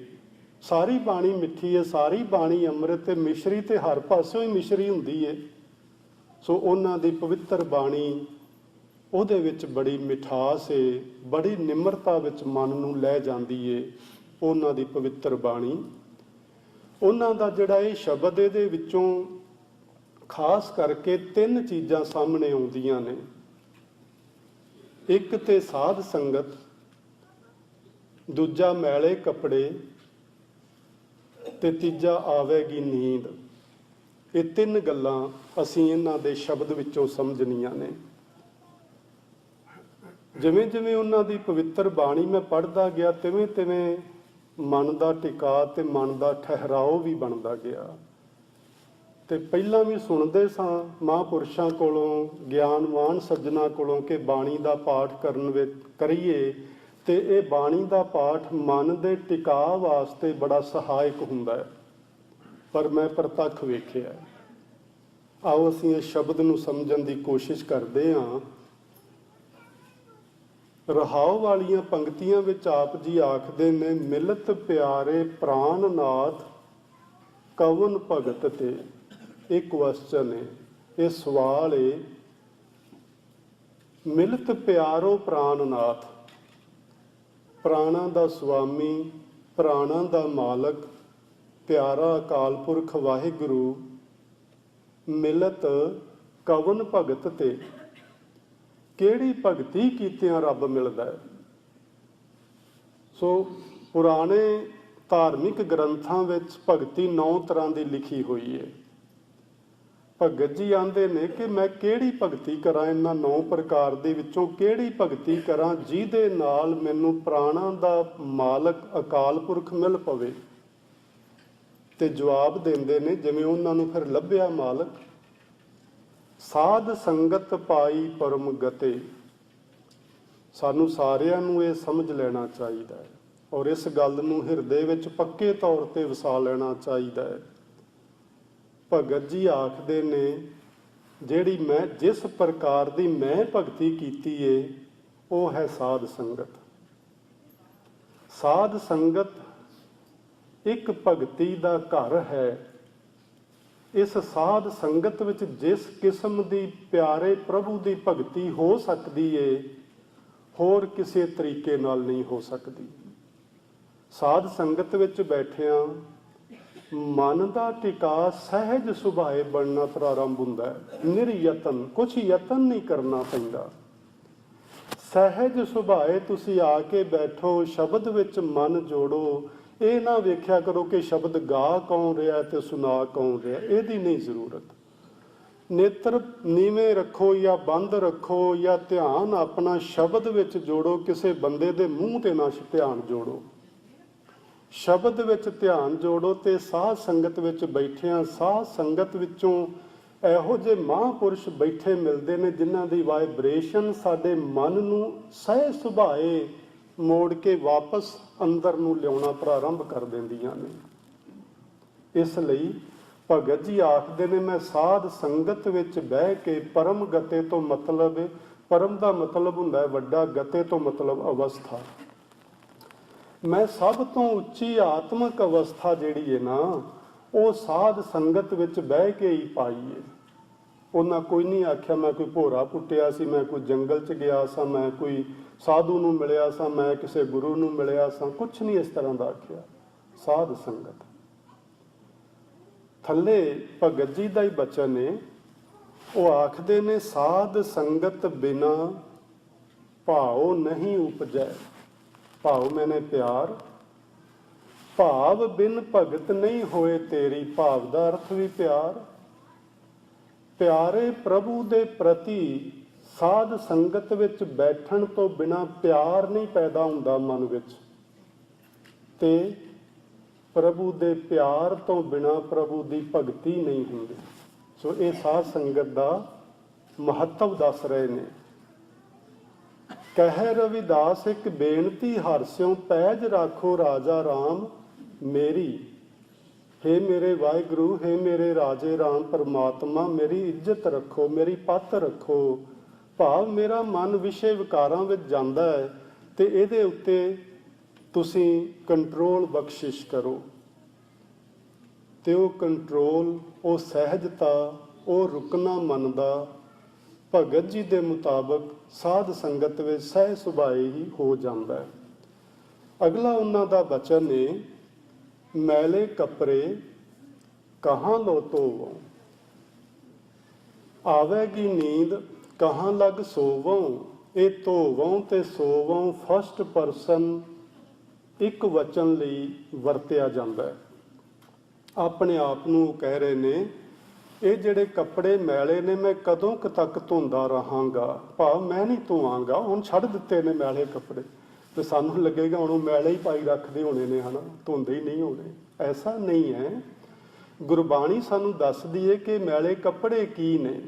ਸਾਰੀ ਬਾਣੀ ਮਿੱਠੀ ਹੈ, ਸਾਰੀ ਬਾਣੀ ਅੰਮ੍ਰਿਤ ਤੇ ਮਿਸ਼ਰੀ ਤੇ ਹਰ ਪਾਸਿਓਂ ਹੀ ਮਿਸ਼ਰੀ ਹੁੰਦੀ ਏ। ਸੋ ਉਹਨਾਂ ਦੀ ਪਵਿੱਤਰ ਬਾਣੀ, ਉਹਦੇ ਵਿੱਚ ਬੜੀ ਮਿਠਾਸ ਏ, ਬੜੀ ਨਿਮਰਤਾ ਵਿੱਚ ਮਨ ਨੂੰ ਲੈ ਜਾਂਦੀ ਏ ਉਹਨਾਂ ਦੀ ਪਵਿੱਤਰ ਬਾਣੀ। ਉਹਨਾਂ ਦਾ ਜਿਹੜਾ ਇਹ ਸ਼ਬਦ, ਇਹਦੇ ਵਿੱਚੋਂ ਖਾਸ ਕਰਕੇ 3 ਚੀਜ਼ਾਂ ਸਾਹਮਣੇ ਆਉਂਦੀਆਂ ਨੇ। ਇੱਕ ਤੇ ਸਾਧ ਸੰਗਤ, ਦੂਜਾ ਮੈਲੇ ਕੱਪੜੇ, ਤੇ ਤੀਜਾ ਆਵੇਗੀ ਨੀਂਦ। ਇਹ 3 ਗੱਲਾਂ ਅਸੀਂ ਇਹਨਾਂ ਦੇ ਸ਼ਬਦ ਵਿੱਚੋਂ ਸਮਝਣੀਆਂ ਨੇ। ਜਿਵੇਂ ਜਿਵੇਂ ਉਹਨਾਂ ਦੀ ਪਵਿੱਤਰ ਬਾਣੀ ਮੈਂ ਪੜ੍ਹਦਾ ਗਿਆ, ਤਿਵੇਂ ਤਿਵੇਂ ਮਨ ਦਾ ਟਿਕਾ ਤੇ ਮਨ ਦਾ ਠਹਿਰਾਓ ਵੀ ਬਣਦਾ ਗਿਆ। ਤੇ ਪਹਿਲਾਂ ਵੀ ਸੁਣਦੇ ਸਾਂ ਮਹਾਂਪੁਰਸ਼ਾਂ ਕੋਲੋਂ, ਗਿਆਨਵਾਨ ਸੱਜਣਾ ਕੋਲੋਂ ਕਿ ਬਾਣੀ ਦਾ ਪਾਠ ਕਰੀਏ, ਤੇ ਇਹ ਬਾਣੀ ਦਾ ਪਾਠ ਮਨ ਦੇ ਟਿਕਾਅ ਵਾਸਤੇ ਬੜਾ ਸਹਾਇਕ ਹੁੰਦਾ ਹੈ। ਪਰ ਮੈਂ ਪ੍ਰਤੱਖ ਵੇਖਿਆ। ਆਓ ਅਸੀਂ ਇਸ ਸ਼ਬਦ ਨੂੰ ਸਮਝਣ ਦੀ ਕੋਸ਼ਿਸ਼ ਕਰਦੇ ਹਾਂ। ਰਹਾਉ ਵਾਲੀਆਂ ਪੰਕਤੀਆਂ ਵਿੱਚ ਆਪ ਜੀ ਆਖਦੇ ਨੇ, ਮਿਲਤ ਪਿਆਰੇ ਪ੍ਰਾਨ ਨਾਥ ਕਵਨ ਭਗਤ ਤੇ। ਇੱਕ ਕੁਐਸਚਨ ਹੈ, ਇਹ ਸਵਾਲ ਹੈ। ਮਿਲਤ ਪਿਆਰੋ ਪ੍ਰਾਨ ਨਾਥ, ਪ੍ਰਾਣਾਂ ਦਾ ਸੁਆਮੀ, ਪ੍ਰਾਣਾਂ ਦਾ ਮਾਲਕ, ਪਿਆਰਾ ਅਕਾਲ ਪੁਰਖ ਵਾਹਿਗੁਰੂ, ਮਿਲਤ ਕਵਨ ਭਗਤ ਤੇ। ਕਿਹੜੀ ਭਗਤੀ ਕੀਤਿਆਂ ਰੱਬ ਮਿਲਦਾ ਹੈ। ਸੋ ਪੁਰਾਣੇ ਧਾਰਮਿਕ ਗ੍ਰੰਥਾਂ ਵਿੱਚ ਭਗਤੀ 9 ਤਰ੍ਹਾਂ ਦੀ ਲਿਖੀ ਹੋਈ ਹੈ। ਭਗਤ ਜੀ ਆਂਦੇ ਨੇ ਕਿ ਮੈਂ ਕਿਹੜੀ ਭਗਤੀ ਕਰਾਂ, ਇਹਨਾਂ 9 ਪ੍ਰਕਾਰ ਦੇ ਵਿੱਚੋਂ ਕਿਹੜੀ ਭਗਤੀ ਕਰਾਂ ਜਿਹਦੇ ਨਾਲ ਮੈਨੂੰ ਪ੍ਰਾਣਾਂ ਦਾ ਮਾਲਕ ਅਕਾਲ ਪੁਰਖ ਮਿਲ ਪਵੇ। ਤੇ ਜਵਾਬ ਦਿੰਦੇ ਨੇ, ਜਿਵੇਂ ਉਹਨਾਂ ਨੂੰ ਫਿਰ ਲੱਭਿਆ ਮਾਲਕ, ਸਾਧ ਸੰਗਤ ਪਾਈ ਪਰਮ ਗਤੇ। ਸਾਨੂੰ ਸਾਰਿਆਂ ਨੂੰ ਇਹ ਸਮਝ ਲੈਣਾ ਚਾਹੀਦਾ ਹੈ ਔਰ ਇਸ ਗੱਲ ਨੂੰ ਹਿਰਦੇ ਵਿੱਚ ਪੱਕੇ ਤੌਰ ਤੇ ਵਸਾ ਲੈਣਾ ਚਾਹੀਦਾ ਹੈ। ਭਗਤ ਜੀ ਆਖਦੇ ਨੇ, ਜਿਹੜੀ ਮੈਂ ਜਿਸ ਪ੍ਰਕਾਰ ਦੀ ਮੈਂ ਭਗਤੀ ਕੀਤੀ ਏ ਉਹ ਹੈ ਸਾਧ ਸੰਗਤ। ਸਾਧ ਸੰਗਤ ਇੱਕ ਭਗਤੀ ਦਾ ਘਰ ਹੈ। ਇਸ ਸਾਧ ਸੰਗਤ ਵਿੱਚ ਜਿਸ ਕਿਸਮ ਦੀ ਪਿਆਰੇ ਪ੍ਰਭੂ ਦੀ ਭਗਤੀ ਹੋ ਸਕਦੀ ਏ, ਹੋਰ ਕਿਸੇ ਤਰੀਕੇ ਨਾਲ ਨਹੀਂ ਹੋ ਸਕਦੀ। ਸਾਧ ਸੰਗਤ ਵਿੱਚ ਬੈਠਿਆਂ ਮਨ ਦਾ ਟਿਕਾ ਸਹਿਜ ਸੁਭਾਏ ਬਣਨਾ ਪ੍ਰਾਰੰਭ ਹੁੰਦਾ ਹੈ। ਨਿਰਯਤਨ, ਕੁਛ ਯਤਨ ਨਹੀਂ ਕਰਨਾ ਪੈਂਦਾ। ਸਹਿਜ ਸੁਭਾਏ ਤੁਸੀਂ ਆ ਕੇ ਬੈਠੋ, ਸ਼ਬਦ ਵਿੱਚ ਮਨ ਜੋੜੋ। ਇਹ ਨਾ ਵੇਖਿਆ ਕਰੋ ਕਿ ਸ਼ਬਦ ਗਾ ਕੌਣ ਰਿਹਾ ਤੇ ਸੁਣਾ ਕੌਣ ਰਿਹਾ, ਇਹਦੀ ਨਹੀਂ ਜ਼ਰੂਰਤ। ਨੇਤਰ ਨੀਵੇਂ ਰੱਖੋ ਜਾਂ ਬੰਦ ਰੱਖੋ, ਜਾਂ ਧਿਆਨ ਆਪਣਾ ਸ਼ਬਦ ਵਿੱਚ ਜੋੜੋ। ਕਿਸੇ ਬੰਦੇ ਦੇ ਮੂੰਹ ਤੇ ਨਾ ਧਿਆਨ ਜੋੜੋ, ਸ਼ਬਦ ਵਿੱਚ ਧਿਆਨ ਜੋੜੋ। ਤੇ ਸਾਧ ਸੰਗਤ ਵਿੱਚ ਬੈਠਿਆਂ, ਸਾਧ ਸੰਗਤ ਵਿੱਚੋਂ ਇਹੋ ਜਿਹੇ ਮਹਾਂਪੁਰਸ਼ ਬੈਠੇ ਮਿਲਦੇ ਨੇ ਜਿਨ੍ਹਾਂ ਦੀ ਵਾਈਬ੍ਰੇਸ਼ਨ ਸਾਡੇ ਮਨ ਨੂੰ ਸਹਿਜ ਸੁਭਾਏ ਮੋੜ ਕੇ ਵਾਪਸ ਅੰਦਰ ਨੂੰ ਲਿਆਉਣਾ ਪ੍ਰਾਰੰਭ ਕਰ ਦਿੰਦੀਆਂ ਨੇ। ਇਸ ਲਈ ਭਗਤ ਜੀ ਆਖਦੇ ਨੇ, ਮੈਂ ਸਾਧ ਸੰਗਤ ਵਿੱਚ ਬਹਿ ਕੇ ਪਰਮ ਗਤੇ ਤੋਂ ਮਤਲਬ, ਪਰਮ ਦਾ ਮਤਲਬ ਹੁੰਦਾ ਹੈ ਵੱਡਾ, ਗਤੇ ਤੋਂ ਮਤਲਬ ਅਵਸਥਾ। ਮੈਂ ਸਭ ਤੋਂ ਉੱਚੀ ਆਤਮਿਕ ਅਵਸਥਾ ਜਿਹੜੀ ਹੈ ਨਾ, ਉਹ ਸਾਧ ਸੰਗਤ ਵਿੱਚ ਬਹਿ ਕੇ ਹੀ ਪਾਈ ਹੈ। ਉਹਨਾਂ ਕੋਈ ਨਹੀਂ ਆਖਿਆ ਮੈਂ ਕੋਈ ਭੋਰਾ ਪੁੱਟਿਆ ਸੀ, ਮੈਂ ਕੋਈ ਜੰਗਲ 'ਚ ਗਿਆ ਸਾਂ, ਮੈਂ ਕੋਈ ਸਾਧੂ ਨੂੰ ਮਿਲਿਆ ਸਾਂ, ਮੈਂ ਕਿਸੇ ਗੁਰੂ ਨੂੰ ਮਿਲਿਆ ਸਾਂ, ਕੁਛ ਨਹੀਂ ਇਸ ਤਰ੍ਹਾਂ ਦਾ ਆਖਿਆ। ਸਾਧ ਸੰਗਤ ਥੱਲੇ ਭਗਤ ਜੀ ਦਾ ਹੀ ਬਚਨ ਨੇ, ਉਹ ਆਖਦੇ ਨੇ, ਸਾਧ ਸੰਗਤ ਬਿਨਾ ਭਾਉ ਨਹੀਂ ਉਪਜੈ। ਭਾਵ ਮੈਨੇ ਪਿਆਰ, ਭਾਵ ਬਿਨ ਭਗਤ ਨਹੀਂ ਹੋਏ ਤੇਰੀ। ਭਾਵ ਦਾ ਅਰਥ ਵੀ ਪਿਆਰ। ਪਿਆਰੇ ਪ੍ਰਭੂ ਦੇ ਪ੍ਰਤੀ ਸਾਧ ਸੰਗਤ ਵਿੱਚ ਬੈਠਣ ਤੋਂ ਬਿਨਾ ਪਿਆਰ ਨਹੀਂ ਪੈਦਾ ਹੁੰਦਾ ਮਨ ਵਿੱਚ, ਤੇ ਪ੍ਰਭੂ ਦੇ ਪਿਆਰ ਤੋਂ ਬਿਨਾ ਪ੍ਰਭੂ ਦੀ ਭਗਤੀ ਨਹੀਂ ਹੁੰਦੀ। ਸੋ ਇਹ ਸਾਧ ਸੰਗਤ ਦਾ ਮਹੱਤਵ ਦੱਸ ਰਹੇ ਨੇ। ਕਹਿ ਰਵਿਦਾਸ ਇੱਕ ਬੇਨਤੀ ਹਰਸਿਓ, ਪੈਜ ਰਾਖੋ ਰਾਜਾ ਰਾਮ ਮੇਰੀ। हे ਮੇਰੇ ਵਾਹਿਗੁਰੂ, हे ਮੇਰੇ ਰਾਜੇ ਰਾਮ ਪਰਮਾਤਮਾ, ਮੇਰੀ ਇੱਜ਼ਤ ਰੱਖੋ, ਮੇਰੀ ਪੱਤ ਰੱਖੋ। ਭਾਵ ਮੇਰਾ ਮਨ ਵਿਸ਼ੇ ਵਿਕਾਰਾਂ ਵਿੱਚ ਜਾਂਦਾ ਹੈ ਤੇ ਇਹਦੇ ਉੱਤੇ ਤੁਸੀਂ ਕੰਟਰੋਲ ਬਖਸ਼ਿਸ਼ ਕਰੋ। ਤੇ ਉਹ ਕੰਟਰੋਲ, ਉਹ ਸਹਿਜਤਾ, ਉਹ ਰੁਕਣਾ ਮਨ ਦਾ ਭਗਤ ਜੀ ਦੇ ਮੁਤਾਬਕ ਸਾਧ ਸੰਗਤ ਵਿੱਚ ਸਹਿ ਸੁਭਾਏ ਹੀ ਹੋ ਜਾਂਦਾ ਹੈ। ਅਗਲਾ ਉਹਨਾਂ ਦਾ ਬਚਨ ਹੈ, ਮੈਲੇ ਕੱਪੜੇ ਕਹਾਂ ਲੋ ਧੋਵੋ, ਆਵੇਗੀ ਨੀਂਦ ਕਹਾਂ ਲੱਗ ਸੋਵੋਂ। ਇਹ ਧੋਵੋਂ ਤੇ ਸੋਵੋਂ ਫਸਟ ਪਰਸਨ ਇੱਕ ਵਚਨ ਲਈ ਵਰਤਿਆ ਜਾਂਦਾ ਹੈ। ਆਪਣੇ ਆਪ ਨੂੰ ਕਹਿ ਰਹੇ ਨੇ, ਇਹ ਜਿਹੜੇ ਕੱਪੜੇ ਮੈਲੇ ਨੇ ਮੈਂ ਕਦੋਂ ਕੁ ਤੱਕ ਧੋਂਦਾ ਰਹਾਂਗਾ। ਭਾਵ ਮੈਂ ਨਹੀਂ ਧੋਵਾਂਗਾ, ਹੁਣ ਛੱਡ ਦਿੱਤੇ ਨੇ ਮੈਲੇ ਕੱਪੜੇ, ਤੇ ਸਾਨੂੰ ਲੱਗੇਗਾ ਹੁਣ ਉਹ ਮੈਲੇ ਹੀ ਪਾਈ ਰੱਖਦੇ ਹੋਣੇ ਨੇ, ਹਨਾ, ਧੋਂਦੇ ਹੀ ਨਹੀਂ ਹੋਣੇ। ਐਸਾ ਨਹੀਂ ਹੈ। ਗੁਰਬਾਣੀ ਸਾਨੂੰ ਦੱਸਦੀ ਹੈ ਕਿ ਮੈਲੇ ਕੱਪੜੇ ਕੀ ਨੇ।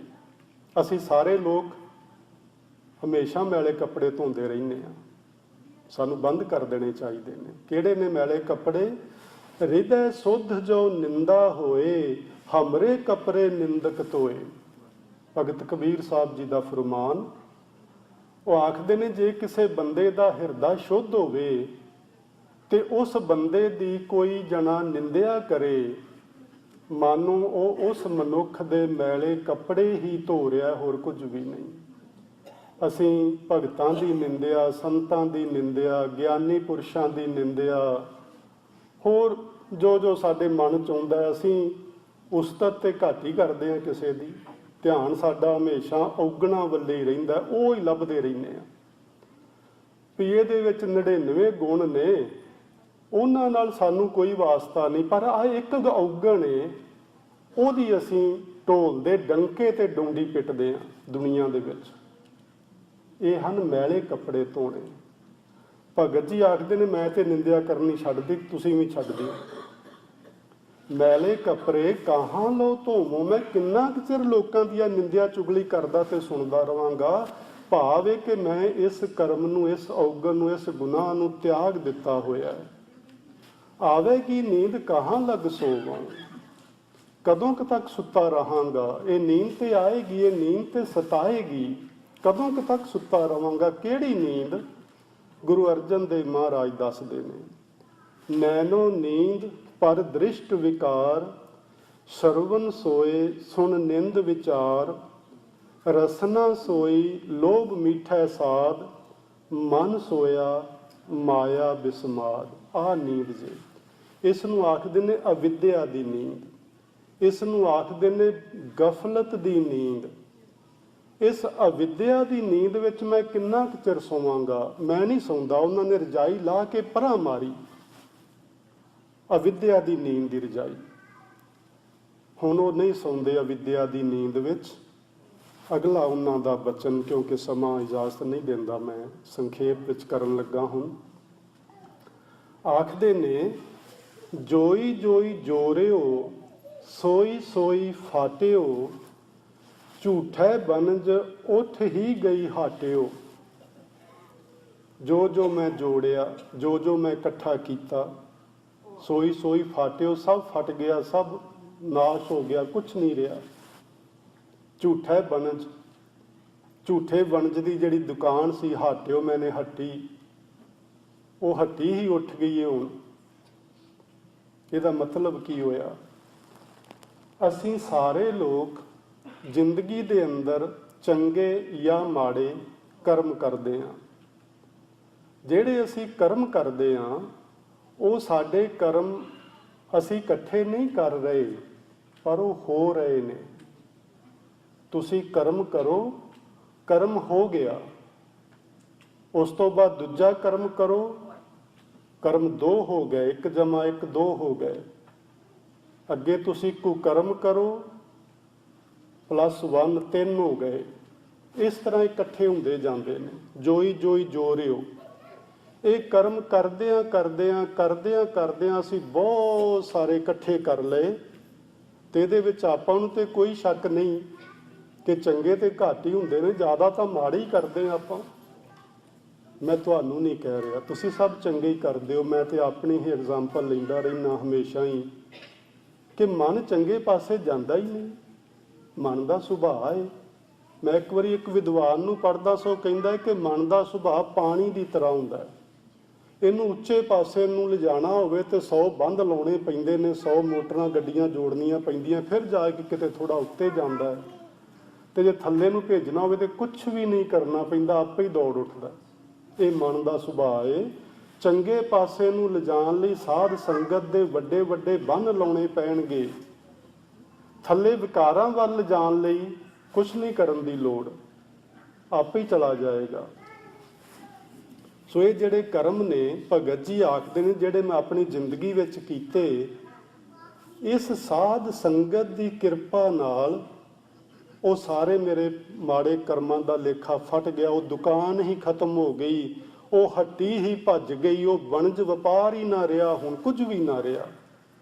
ਅਸੀਂ ਸਾਰੇ ਲੋਕ ਹਮੇਸ਼ਾ ਮੈਲੇ ਕੱਪੜੇ ਧੋਂਦੇ ਰਹਿੰਦੇ ਹਾਂ, ਸਾਨੂੰ ਬੰਦ ਕਰ ਦੇਣੇ ਚਾਹੀਦੇ ਨੇ। ਕਿਹੜੇ ਨੇ ਮੈਲੇ ਕੱਪੜੇ? ਹਿਰਦੈ ਸੁਧ ਜੋ ਨਿੰਦਾ ਹੋਏ, ਹਮਰੇ ਕੱਪੜੇ ਨਿੰਦਕ ਧੋਏ। ਭਗਤ ਕਬੀਰ ਸਾਹਿਬ ਜੀ ਦਾ ਫਰਮਾਨ। ਉਹ ਆਖਦੇ ਨੇ, ਜੇ ਕਿਸੇ ਬੰਦੇ ਦਾ ਹਿਰਦਾ ਸ਼ੁੱਧ ਹੋਵੇ ਤੇ ਉਸ ਬੰਦੇ ਦੀ ਕੋਈ ਜਣਾ ਨਿੰਦਿਆ ਕਰੇ, ਮਾਨੋ ਉਹ ਉਸ ਮਨੁੱਖ ਦੇ ਮੈਲੇ ਕੱਪੜੇ ਹੀ ਧੋ ਰਿਹਾ, ਹੋਰ ਕੁਝ ਵੀ ਨਹੀਂ। ਅਸੀਂ ਭਗਤਾਂ ਦੀ ਨਿੰਦਿਆ, ਸੰਤਾਂ ਦੀ ਨਿੰਦਿਆ, ਗਿਆਨੀ ਪੁਰਸ਼ਾਂ ਦੀ ਨਿੰਦਿਆ, ਹੋਰ ਜੋ ਜੋ ਸਾਡੇ ਮਨ 'ਚ ਆਉਂਦਾ, ਅਸੀਂ ਉਸਤਤ ਤੇ ਘੱਟ ਹੀ ਕਰਦੇ ਹਾਂ ਕਿਸੇ ਦੀ। ਧਿਆਨ ਸਾਡਾ ਹਮੇਸ਼ਾ ਔਗਣਾ ਵੱਲੇ ਹੀ ਰਹਿੰਦਾ, ਉਹ ਹੀ ਲੱਭਦੇ ਰਹਿੰਦੇ ਹਾਂ ਵੀ ਇਹਦੇ ਵਿੱਚ 99 ਗੁਣ ਨੇ, ਉਹਨਾਂ ਨਾਲ ਸਾਨੂੰ ਕੋਈ ਵਾਸਤਾ ਨਹੀਂ। ਪਰ ਆਹ ਇੱਕ ਔਗਣ ਏ, ਉਹਦੀ ਅਸੀਂ ਢੋਲ ਦੇ ਡੰਕੇ ਤੇ ਡੂੰਡੀ ਪਿੱਟਦੇ ਹਾਂ ਦੁਨੀਆ ਦੇ ਵਿੱਚ। ਇਹ ਹਨ ਮੈਲੇ ਕੱਪੜੇ ਧੋਣੇ। ਭਗਤ ਜੀ ਆਖਦੇ ਨੇ, ਮੈਂ ਤੇ ਨਿੰਦਿਆ ਕਰਨੀ ਛੱਡ ਦਿੱਤੀ, ਤੁਸੀਂ ਵੀ ਛੱਡ ਦਿਓ। ਮੈਲੇ ਕੱਪੜੇ ਕਹਾਂ ਲੋ ਧੋਵੋ। ਮੈਂ ਕਿੰਨਾ ਕੁ ਚਿਰ ਲੋਕਾਂ ਦੀਆਂ ਨਿੰਦਿਆ ਚੁਗਲੀ ਕਰਦਾ ਤੇ ਸੁਣਦਾ ਰਵਾਂਗਾ। ਭਾਵ ਹੈ ਕਿ ਮੈਂ ਇਸ ਕਰਮ ਨੂੰ, ਇਸ ਔਗਣ ਨੂੰ, ਇਸ ਗੁਨਾਹ ਨੂੰ ਤਿਆਗ ਦਿੱਤਾ ਹੋਇਆ ਹੈ। ਆਵੇਗੀ ਨੀਂਦ ਕਹਾਂ ਲੱਗ ਸੋਵਾਂ। ਕਦੋਂ ਕੁ ਤੱਕ ਸੁੱਤਾ ਰਹਾਂਗਾ? ਇਹ ਨੀਂਦ ਤੇ ਆਏਗੀ, ਇਹ ਨੀਂਦ ਤੇ ਸਤਾਏਗੀ। ਕਦੋਂ ਕੁ ਤੱਕ ਸੁੱਤਾ ਰਵਾਂਗਾ? ਕਿਹੜੀ ਨੀਂਦ? ਗੁਰੂ ਅਰਜਨ ਦੇਵ ਮਹਾਰਾਜ ਦੱਸਦੇ ਨੇ, ਨੈਣੋ ਨੀਂਦ ਪਰ ਦ੍ਰਿਸ਼ਟ ਵਿਕਾਰ, ਸਰਵਨ ਸੋਏ ਸੁਣ ਨਿੰਦ ਵਿਚਾਰ, ਰਸਨਾ ਸੋਈ ਲੋਭ ਮਿੱਠਾ ਸਾਧ, ਮਨ ਸੋਇਆ ਮਾਇਆ ਬਿਸਮਾਦ। ਆਹ ਨੀਂਦ ਜੇ, ਇਸ ਨੂੰ ਆਖਦੇ ਨੇ ਅਵਿਦਿਆ ਦੀ ਨੀਂਦ, ਇਸ ਨੂੰ ਆਖਦੇ ਨੇ ਗਫਲਤ ਦੀ ਨੀਂਦ। ਇਸ ਅਵਿਦਿਆ ਦੀ ਨੀਂਦ ਵਿੱਚ ਮੈਂ ਕਿੰਨਾ ਕੁ ਚਿਰ ਸੋਵਾਂਗਾ? ਮੈਂ ਨਹੀਂ ਸੌਂਦਾ। ਉਹਨਾਂ ਨੇ ਰਜਾਈ ਲਾ ਕੇ ਪਰਾਂ ਮਾਰੀ, ਅਵਿਦਿਆ ਦੀ ਨੀਂਦ ਦੀ ਰਜਾਈ। ਹੁਣ ਉਹ ਨਹੀਂ ਸੌਂਦੇ ਅਵਿਦਿਆ ਦੀ ਨੀਂਦ ਵਿੱਚ। ਅਗਲਾ ਉਹਨਾਂ ਦਾ ਬਚਨ, ਕਿਉਂਕਿ ਸਮਾਂ ਇਜਾਜ਼ਤ ਨਹੀਂ ਦਿੰਦਾ, ਮੈਂ ਸੰਖੇਪ ਵਿੱਚ ਕਰਨ ਲੱਗਾ ਹੁਣ। ਆਖਦੇ ਨੇ, ਜੋਈ ਜੋਈ ਜੋਰਿਓ, ਸੋਈ ਸੋਈ ਫਾਟਿਓ, ਝੂਠੈ ਬਨਜ ਉੱਠ ਹੀ ਗਈ ਹਾਟਿਓ। ਜੋ ਜੋ ਮੈਂ ਜੋੜਿਆ, ਜੋ ਜੋ ਮੈਂ ਇਕੱਠਾ ਕੀਤਾ, ਸੋਈ ਸੋਈ ਫਾਟਿਓ, ਸਭ ਫਟ ਗਿਆ, ਸਭ ਨਾਸ਼ ਹੋ ਗਿਆ, ਕੁਛ ਨਹੀਂ ਰਿਹਾ। ਝੂਠਾ ਵਣਜ, ਝੂਠੇ ਵਣਜ ਦੀ ਜਿਹੜੀ ਦੁਕਾਨ ਸੀ, ਹਾਟਿਓ ਮੈਨੇ ਹੱਟੀ, ਉਹ ਹੱਟੀ ਹੀ ਉੱਠ ਗਈ ਹੈ ਹੁਣ। ਇਹਦਾ ਮਤਲਬ ਕੀ ਹੋਇਆ? ਅਸੀਂ ਸਾਰੇ ਲੋਕ ਜ਼ਿੰਦਗੀ ਦੇ ਅੰਦਰ ਚੰਗੇ ਜਾਂ ਮਾੜੇ ਕਰਮ ਕਰਦੇ ਹਾਂ। ਜਿਹੜੇ ਅਸੀਂ ਕਰਮ ਕਰਦੇ ਹਾਂ, ਉਹ ਸਾਡੇ ਕਰਮ ਅਸੀਂ ਇਕੱਠੇ ਨਹੀਂ ਕਰ ਰਹੇ, ਪਰ ਉਹ ਹੋ ਰਹੇ ਨੇ। ਤੁਸੀਂ ਕਰਮ ਕਰੋ, ਕਰਮ ਹੋ ਗਿਆ, ਉਸ ਤੋਂ ਬਾਅਦ ਦੂਜਾ ਕਰਮ ਕਰੋ, ਕਰਮ 2 ਹੋ ਗਏ, 1 + 1 2 ਹੋ ਗਏ। ਅੱਗੇ ਤੁਸੀਂ ਕੁਕਰਮ ਕਰੋ, +1 3 ਹੋ ਗਏ। ਇਸ ਤਰ੍ਹਾਂ ਇਕੱਠੇ ਹੁੰਦੇ ਜਾਂਦੇ ਨੇ। ਜੋਈ ਜੋਈ ਜੋ ਰਿਓ। ਇਹ ਕਰਮ ਕਰਦਿਆਂ ਕਰਦਿਆਂ ਕਰਦਿਆਂ ਕਰਦਿਆਂ ਅਸੀਂ ਬਹੁਤ ਸਾਰੇ ਇਕੱਠੇ ਕਰ ਲਏ, ਤੇ ਇਹਦੇ ਵਿੱਚ ਆਪਾਂ ਨੂੰ ਤੇ ਕੋਈ ਸ਼ੱਕ ਨਹੀਂ ਕਿ ਚੰਗੇ ਤੇ ਘੱਟ ਹੀ ਹੁੰਦੇ ਨੇ, ਜ਼ਿਆਦਾ ਤਾਂ ਮਾੜੇ ਹੀ ਕਰਦੇ ਹਾਂ ਆਪਾਂ। ਮੈਂ ਤੁਹਾਨੂੰ ਨਹੀਂ ਕਹਿ ਰਿਹਾ, ਤੁਸੀਂ ਸਭ ਚੰਗੇ ਹੀ ਕਰਦੇ ਹੋ। ਮੈਂ ਤੇ ਆਪਣੀ ਹੀ ਐਗਜ਼ਾਮਪਲ ਲੈਂਦਾ ਰਹਿਣਾ ਹਮੇਸ਼ਾ ਹੀ, ਕਿ ਮਨ ਚੰਗੇ ਪਾਸੇ ਜਾਂਦਾ ਹੀ ਨਹੀਂ। ਮਨ ਦਾ ਸੁਭਾਅ ਹੈ। ਮੈਂ ਇੱਕ ਵਾਰੀ ਇੱਕ ਵਿਦਵਾਨ ਨੂੰ ਪੜ੍ਹਦਾ ਸੋ ਕਹਿੰਦਾ ਕਿ ਮਨ ਦਾ ਸੁਭਾਅ ਪਾਣੀ ਦੀ ਤਰ੍ਹਾਂ ਹੁੰਦਾ ਹੈ। ਇਹਨੂੰ ਉੱਚੇ ਪਾਸੇ ਨੂੰ ਲਿਜਾਣਾ ਹੋਵੇ ਤੇ 100 ਬੰਦ ਲਾਉਣੇ ਪੈਂਦੇ ਨੇ, 100 ਮੋਟਰਾਂ ਗੱਡੀਆਂ ਜੋੜਨੀਆਂ ਪੈਂਦੀਆਂ, ਫਿਰ ਜਾ ਕੇ ਕਿਤੇ ਥੋੜਾ ਉੱਤੇ ਜਾਂਦਾ ਹੈ। ਤੇ ਜੇ ਥੱਲੇ ਨੂੰ ਭੇਜਣਾ ਹੋਵੇ ਤੇ ਕੁਝ ਵੀ ਨਹੀਂ ਕਰਨਾ ਪੈਂਦਾ, ਆਪੇ ਹੀ ਦੌੜ ਉੱਠਦਾ। ਇਹ ਮਨ ਦਾ ਸੁਭਾਅ ਹੈ। ਚੰਗੇ ਪਾਸੇ ਨੂੰ ਲਿਜਾਣ ਲਈ ਸਾਧ ਸੰਗਤ ਦੇ ਵੱਡੇ ਵੱਡੇ ਬੰਨ ਲਾਉਣੇ ਪੈਣਗੇ। ਥੱਲੇ ਵਿਕਾਰਾਂ ਵੱਲ ਲਿਜਾਣ ਲਈ ਕੁਛ ਨਹੀਂ ਕਰਨ ਦੀ ਲੋੜ, ਆਪੇ ਹੀ ਚਲਾ ਜਾਏਗਾ। ਸੋ ਇਹ ਜਿਹੜੇ ਕਰਮ ਨੇ, ਭਗਤ ਜੀ ਆਖਦੇ ਨੇ, ਜਿਹੜੇ ਮੈਂ ਆਪਣੀ ਜ਼ਿੰਦਗੀ ਵਿੱਚ ਕੀਤੇ, ਇਸ ਸਾਧ ਸੰਗਤ ਦੀ ਕਿਰਪਾ ਨਾਲ ਉਹ ਸਾਰੇ ਮੇਰੇ ਮਾੜੇ ਕਰਮਾਂ ਦਾ ਲੇਖਾ ਫਟ ਗਿਆ। ਉਹ ਦੁਕਾਨ ਹੀ ਖਤਮ ਹੋ ਗਈ, ਉਹ ਹੱਟੀ ਹੀ ਭੱਜ ਗਈ, ਉਹ ਵਣਜ ਵਪਾਰ ਹੀ ਨਾ ਰਿਹਾ, ਹੁਣ ਕੁਝ ਵੀ ਨਾ ਰਿਹਾ।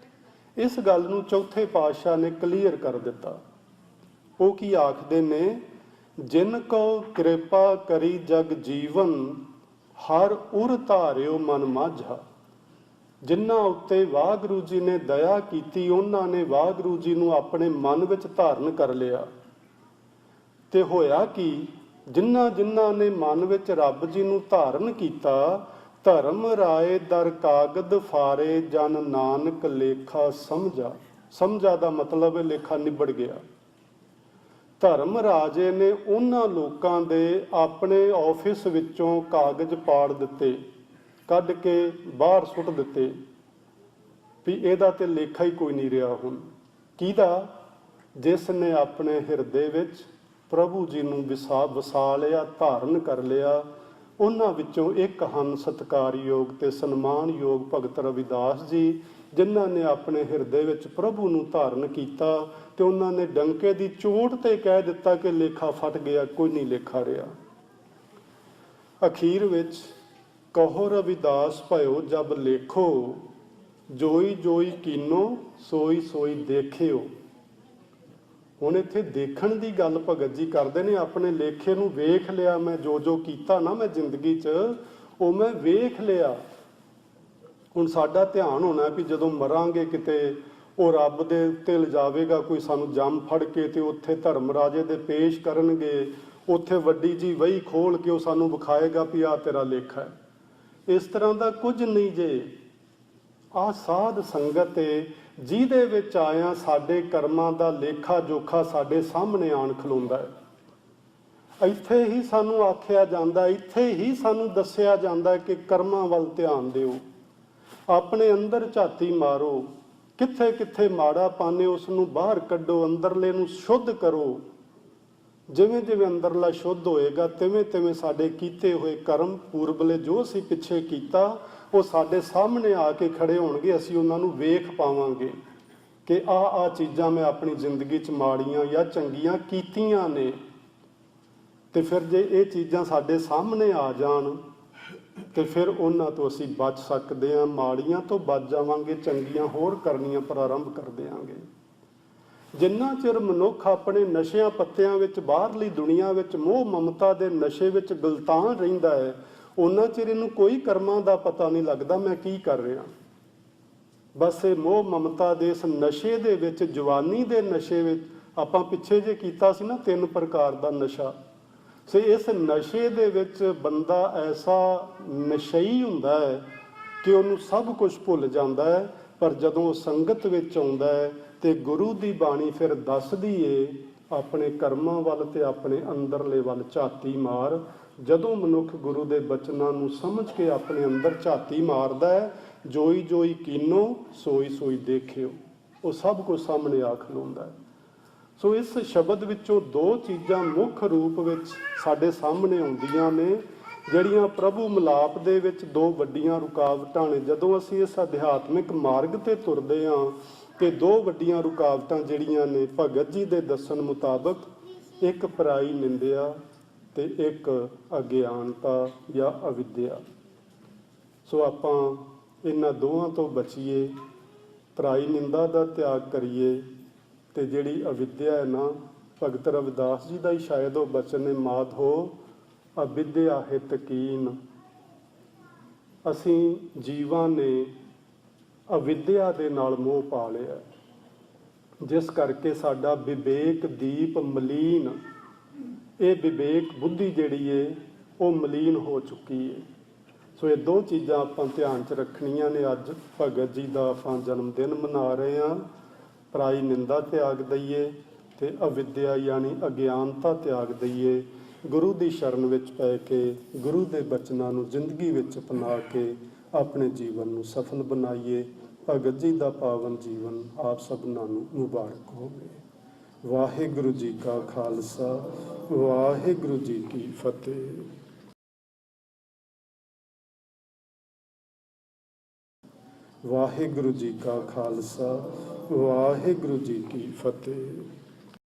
ਇਸ ਗੱਲ ਨੂੰ ਚੌਥੇ ਪਾਤਸ਼ਾਹ ਨੇ ਕਲੀਅਰ ਕਰ ਦਿੱਤਾ। ਉਹ ਕੀ ਆਖਦੇ ਨੇ? ਜਿਨ ਕੋ ਕਿਰਪਾ ਕਰੀ ਜਗ ਜੀਵਨ, ਹਰ ਉਰ ਧਾਰਿਓ ਮਨ ਮਾਝਾ। ਜਿਨ੍ਹਾਂ ਉੱਤੇ ਵਾਹਿਗੁਰੂ ਜੀ ਨੇ ਦਇਆ ਕੀਤੀ, ਉਹਨਾਂ ਨੇ ਵਾਹਿਗੁਰੂ ਜੀ ਨੂੰ ਆਪਣੇ ਮਨ ਵਿੱਚ ਧਾਰਨ ਕਰ ਲਿਆ। ਤੇ ਹੋਇਆ ਕਿ ਜਿਨ੍ਹਾਂ ਜਿਨ੍ਹਾਂ ਨੇ ਮਨ ਵਿੱਚ ਰੱਬ ਜੀ ਨੂੰ ਧਾਰਨ ਕੀਤਾ, ਧਰਮ ਰਾਏ ਦਰ ਕਾਗਦ ਫਾਰੇ, ਜਨ ਨਾਨਕ ਲੇਖਾ ਸਮਝਾ। ਸਮਝਾ ਦਾ ਮਤਲਬ ਹੈ ਲੇਖਾ ਨਿਬੜ ਗਿਆ। ਧਰਮ ਰਾਜੇ ਨੇ ਉਹਨਾਂ ਲੋਕਾਂ ਦੇ ਆਪਣੇ ਆਫਿਸ ਵਿੱਚੋਂ ਕਾਗਜ਼ ਪਾੜ ਦਿੱਤੇ, ਕੱਢ ਕੇ ਬਾਹਰ ਸੁੱਟ ਦਿੱਤੇ, ਵੀ ਇਹਦਾ ਤੇ ਲੇਖਾ ਹੀ ਕੋਈ ਨਹੀਂ ਰਿਹਾ ਹੁਣ। ਕਿਹਦਾ? ਜਿਸ ਨੇ ਆਪਣੇ ਹਿਰਦੇ ਵਿੱਚ ਪ੍ਰਭੂ ਜੀ ਨੂੰ ਵਸਾ ਲਿਆ, ਧਾਰਨ ਕਰ ਲਿਆ। ਉਹਨਾਂ ਵਿੱਚੋਂ ਇੱਕ ਹਨ ਸਤਿਕਾਰਯੋਗ ਤੇ ਸਨਮਾਨਯੋਗ ਭਗਤ ਰਵਿਦਾਸ ਜੀ, ਜਿਨ੍ਹਾਂ ਨੇ ਆਪਣੇ ਹਿਰਦੇ ਵਿੱਚ ਪ੍ਰਭੂ ਨੂੰ ਧਾਰਨ ਕੀਤਾ ਤੇ ਉਹਨਾਂ ਨੇ ਡੰਕੇ ਦੀ ਚੋਟ ਤੇ ਕਹਿ ਦਿੱਤਾ ਕਿ ਲੇਖਾ ਫਟ ਗਿਆ, ਕੋਈ ਨਹੀਂ ਲੇਖਾ ਰਿਹਾ। ਅਖੀਰ ਵਿੱਚ ਕਹੋ ਰਵਿਦਾਸ ਭਇਓ ਜਬ ਲੇਖੋ, ਜੋਈ ਜੋਈ ਕੀਨੋ ਸੋਈ ਸੋਈ ਦੇਖਿਓ। ਹੁਣ ਇੱਥੇ ਦੇਖਣ ਦੀ ਗੱਲ ਭਗਤ ਜੀ ਕਰਦੇ ਨੇ। ਆਪਣੇ ਲੇਖੇ ਨੂੰ ਵੇਖ ਲਿਆ ਮੈਂ, ਜੋ ਜੋ ਕੀਤਾ ਨਾ ਮੈਂ ਜ਼ਿੰਦਗੀ 'ਚ, ਉਹ ਮੈਂ ਵੇਖ ਲਿਆ। ਹੁਣ ਸਾਡਾ ਧਿਆਨ ਹੋਣਾ ਵੀ ਜਦੋਂ ਮਰਾਂਗੇ ਕਿਤੇ ਉਹ ਰੱਬ ਦੇ ਉੱਤੇ ਲਿਜਾਵੇਗਾ, ਕੋਈ ਸਾਨੂੰ ਜੰਮ ਫੜ ਕੇ ਤੇ ਉੱਥੇ ਧਰਮ ਰਾਜੇ ਦੇ ਪੇਸ਼ ਕਰਨਗੇ। ਉੱਥੇ ਵੱਡੀ ਜੀ ਵਹੀ ਖੋਲ ਕੇ ਉਹ ਸਾਨੂੰ ਵਿਖਾਏਗਾ ਵੀ ਆਹ ਤੇਰਾ ਲੇਖਾ ਹੈ। ਇਸ ਤਰ੍ਹਾਂ ਦਾ ਕੁਝ ਨਹੀਂ ਜੇ। ਆਹ ਸਾਧ ਸੰਗਤ ਏ, ਜਿਹਦੇ ਵਿੱਚ ਆਇਆ ਸਾਡੇ ਕਰਮਾਂ ਦਾ ਲੇਖਾ ਜੋਖਾ ਸਾਡੇ ਸਾਹਮਣੇ ਆਣ ਖਲੋਂਦਾ ਹੈ। ਇੱਥੇ ਹੀ ਸਾਨੂੰ ਆਖਿਆ ਜਾਂਦਾ, ਇੱਥੇ ਹੀ ਸਾਨੂੰ ਦੱਸਿਆ ਜਾਂਦਾ ਕਿ ਕਰਮਾਂ ਵੱਲ ਧਿਆਨ ਦਿਓ, ਆਪਣੇ ਅੰਦਰ ਝਾਤੀ ਮਾਰੋ, ਕਿੱਥੇ ਕਿੱਥੇ ਮਾੜਾ ਪਾਨੇ ਉਸ ਨੂੰ ਬਾਹਰ ਕੱਢੋ, ਅੰਦਰਲੇ ਨੂੰ ਸ਼ੁੱਧ ਕਰੋ। ਜਿਵੇਂ ਜਿਵੇਂ ਅੰਦਰਲਾ ਸ਼ੁੱਧ ਹੋਏਗਾ, ਤਿਵੇਂ ਤਿਵੇਂ ਸਾਡੇ ਕੀਤੇ ਹੋਏ ਕਰਮ ਪੂਰਬਲੇ ਜੋ ਅਸੀਂ ਪਿੱਛੇ ਕੀਤਾ, ਉਹ ਸਾਡੇ ਸਾਹਮਣੇ ਆ ਕੇ ਖੜੇ ਹੋਣਗੇ। ਅਸੀਂ ਉਹਨਾਂ ਨੂੰ ਵੇਖ ਪਾਵਾਂਗੇ ਕਿ ਆਹ ਚੀਜ਼ਾਂ ਮੈਂ ਆਪਣੀ ਜ਼ਿੰਦਗੀ 'ਚ ਮਾੜੀਆਂ ਜਾਂ ਚੰਗੀਆਂ ਕੀਤੀਆਂ ਨੇ। ਤੇ ਫਿਰ ਜੇ ਇਹ ਚੀਜ਼ਾਂ ਸਾਡੇ ਸਾਹਮਣੇ ਆ ਜਾਣ ਤੇ ਫਿਰ ਉਹਨਾਂ ਤੋਂ ਅਸੀਂ ਬਚ ਸਕਦੇ ਹਾਂ। ਮਾੜੀਆਂ ਤੋਂ ਬਚ ਜਾਵਾਂਗੇ, ਚੰਗੀਆਂ ਹੋਰ ਕਰਨੀਆਂ ਪ੍ਰਾਰੰਭ ਕਰ ਦਿਆਂਗੇ। ਜਿੰਨਾ ਚਿਰ ਮਨੁੱਖ ਆਪਣੇ ਨਸ਼ਿਆਂ ਪੱਤਿਆਂ ਵਿੱਚ, ਬਾਹਰਲੀ ਦੁਨੀਆ ਵਿੱਚ ਮੋਹ ਮਮਤਾ ਦੇ ਨਸ਼ੇ ਵਿੱਚ ਗਲਤਾਨ ਰਹਿੰਦਾ ਹੈ, ਉਹਨਾਂ ਚਿਰ ਇਹਨੂੰ ਕੋਈ ਕਰਮਾਂ ਦਾ ਪਤਾ ਨਹੀਂ ਲੱਗਦਾ ਮੈਂ ਕੀ ਕਰ ਰਿਹਾ। ਬਸ ਇਹ ਮੋਹ ਮਮਤਾ ਦੇ ਇਸ ਨਸ਼ੇ ਦੇ ਵਿੱਚ, ਜਵਾਨੀ ਦੇ ਨਸ਼ੇ ਵਿੱਚ, ਆਪਾਂ ਪਿੱਛੇ ਜੇ ਕੀਤਾ ਸੀ ਨਾ 3 ਪ੍ਰਕਾਰ ਦਾ ਨਸ਼ਾ, ਸੋ ਇਸ ਨਸ਼ੇ ਦੇ ਵਿੱਚ ਬੰਦਾ ਐਸਾ ਨਸ਼ਈ ਹੁੰਦਾ ਹੈ ਕਿ ਉਹਨੂੰ ਸਭ ਕੁਝ ਭੁੱਲ ਜਾਂਦਾ ਹੈ। ਪਰ ਜਦੋਂ ਉਹ ਸੰਗਤ ਵਿੱਚ ਆਉਂਦਾ ਹੈ ਤੇ ਗੁਰੂ ਦੀ ਬਾਣੀ ਫਿਰ ਦੱਸਦੀ ਏ ਆਪਣੇ ਕਰਮਾਂ ਵੱਲ ਤੇ ਆਪਣੇ ਅੰਦਰਲੇ ਵੱਲ ਝਾਤੀ ਮਾਰ। ਜਦੋਂ ਮਨੁੱਖ ਗੁਰੂ ਦੇ ਬਚਨਾਂ ਨੂੰ ਸਮਝ ਕੇ ਆਪਣੇ ਅੰਦਰ ਝਾਤੀ ਮਾਰਦਾ ਹੈ, ਜੋਈ ਜੋਈ ਕੀਨੋ ਸੋਈ ਸੋਈ ਦੇਖਿਓ, ਉਹ ਸਭ ਕੁਝ ਸਾਹਮਣੇ ਆ ਖਲੋਂਦਾ ਹੈ। ਸੋ ਇਸ ਸ਼ਬਦ ਵਿੱਚੋਂ 2 ਚੀਜ਼ਾਂ ਮੁੱਖ ਰੂਪ ਵਿੱਚ ਸਾਡੇ ਸਾਹਮਣੇ ਆਉਂਦੀਆਂ ਨੇ, ਜਿਹੜੀਆਂ ਪ੍ਰਭੂ ਮਿਲਾਪ ਦੇ ਵਿੱਚ 2 ਵੱਡੀਆਂ ਰੁਕਾਵਟਾਂ ਨੇ। ਜਦੋਂ ਅਸੀਂ ਇਸ ਅਧਿਆਤਮਿਕ ਮਾਰਗ ਤੇ ਤੁਰਦੇ ਹਾਂ ਤੇ 2 ਵੱਡੀਆਂ ਰੁਕਾਵਟਾਂ ਜਿਹੜੀਆਂ ਨੇ ਭਗਤ ਜੀ ਦੇ ਦੱਸਣ ਮੁਤਾਬਕ, ਇੱਕ ਪਰਾਈ ਨਿੰਦਿਆ ਤੇ ਇੱਕ ਅਗਿਆਨਤਾ ਜਾਂ ਅਵਿਦਿਆ। ਸੋ ਆਪਾਂ ਇਹਨਾਂ ਦੋਹਾਂ ਤੋਂ ਬਚੀਏ, ਪਰਾਈ ਨਿੰਦਾ ਦਾ ਤਿਆਗ ਕਰੀਏ ਤੇ ਜਿਹੜੀ ਅਵਿਦਿਆ ਹੈ ਨਾ, ਭਗਤ ਰਵਿਦਾਸ ਜੀ ਦਾ ਹੀ ਸ਼ਾਇਦ ਉਹ ਬਚਨ ਨੇ, ਮਾਧੋ ਅਵਿਦਿਆ ਹਿਤ ਕੀਨ। ਅਸੀਂ ਜੀਵਾਂ ਨੇ ਅਵਿਦਿਆ ਦੇ ਨਾਲ ਮੋਹ ਪਾ ਲਿਆ, ਜਿਸ ਕਰਕੇ ਸਾਡਾ ਵਿਵੇਕ ਦੀਪ ਮਲੀਨ, ਇਹ ਵਿਵੇਕ ਬੁੱਧੀ ਜਿਹੜੀ ਏ ਉਹ ਮਲੀਨ ਹੋ ਚੁੱਕੀ ਏ। ਸੋ ਇਹ 2 ਚੀਜ਼ਾਂ ਆਪਾਂ ਧਿਆਨ 'ਚ ਰੱਖਣੀਆਂ ਨੇ। ਅੱਜ ਭਗਤ ਜੀ ਦਾ ਆਪਾਂ ਜਨਮ ਦਿਨ ਮਨਾ ਰਹੇ ਹਾਂ। ਪਰਾਈ ਨਿੰਦਾ ਤਿਆਗ ਦਈਏ ਤੇ ਅਵਿਦਿਆ ਯਾਨੀ ਅਗਿਆਨਤਾ ਤਿਆਗ ਦਈਏ। ਗੁਰੂ ਦੀ ਸ਼ਰਨ ਵਿੱਚ ਪੈ ਕੇ ਗੁਰੂ ਦੇ ਬਚਨਾਂ ਨੂੰ ਜ਼ਿੰਦਗੀ ਵਿੱਚ ਅਪਣਾ ਕੇ ਆਪਣੇ ਜੀਵਨ ਨੂੰ ਸਫਲ ਬਣਾਈਏ। ਭਗਤ ਜੀ ਦਾ ਪਾਵਨ ਜੀਵਨ ਆਪ ਸਭਨਾਂ ਨੂੰ ਮੁਬਾਰਕ ਹੋਵੇ। ਵਾਹਿਗੁਰੂ ਜੀ ਕਾ ਖਾਲਸਾ, ਵਾਹਿਗੁਰੂ ਜੀ ਕੀ ਫਤਿਹ। ਵਾਹਿਗੁਰੂ ਜੀ ਕਾ ਖਾਲਸਾ, ਵਾਹਿਗੁਰੂ ਜੀ ਕੀ ਫਤਿਹ।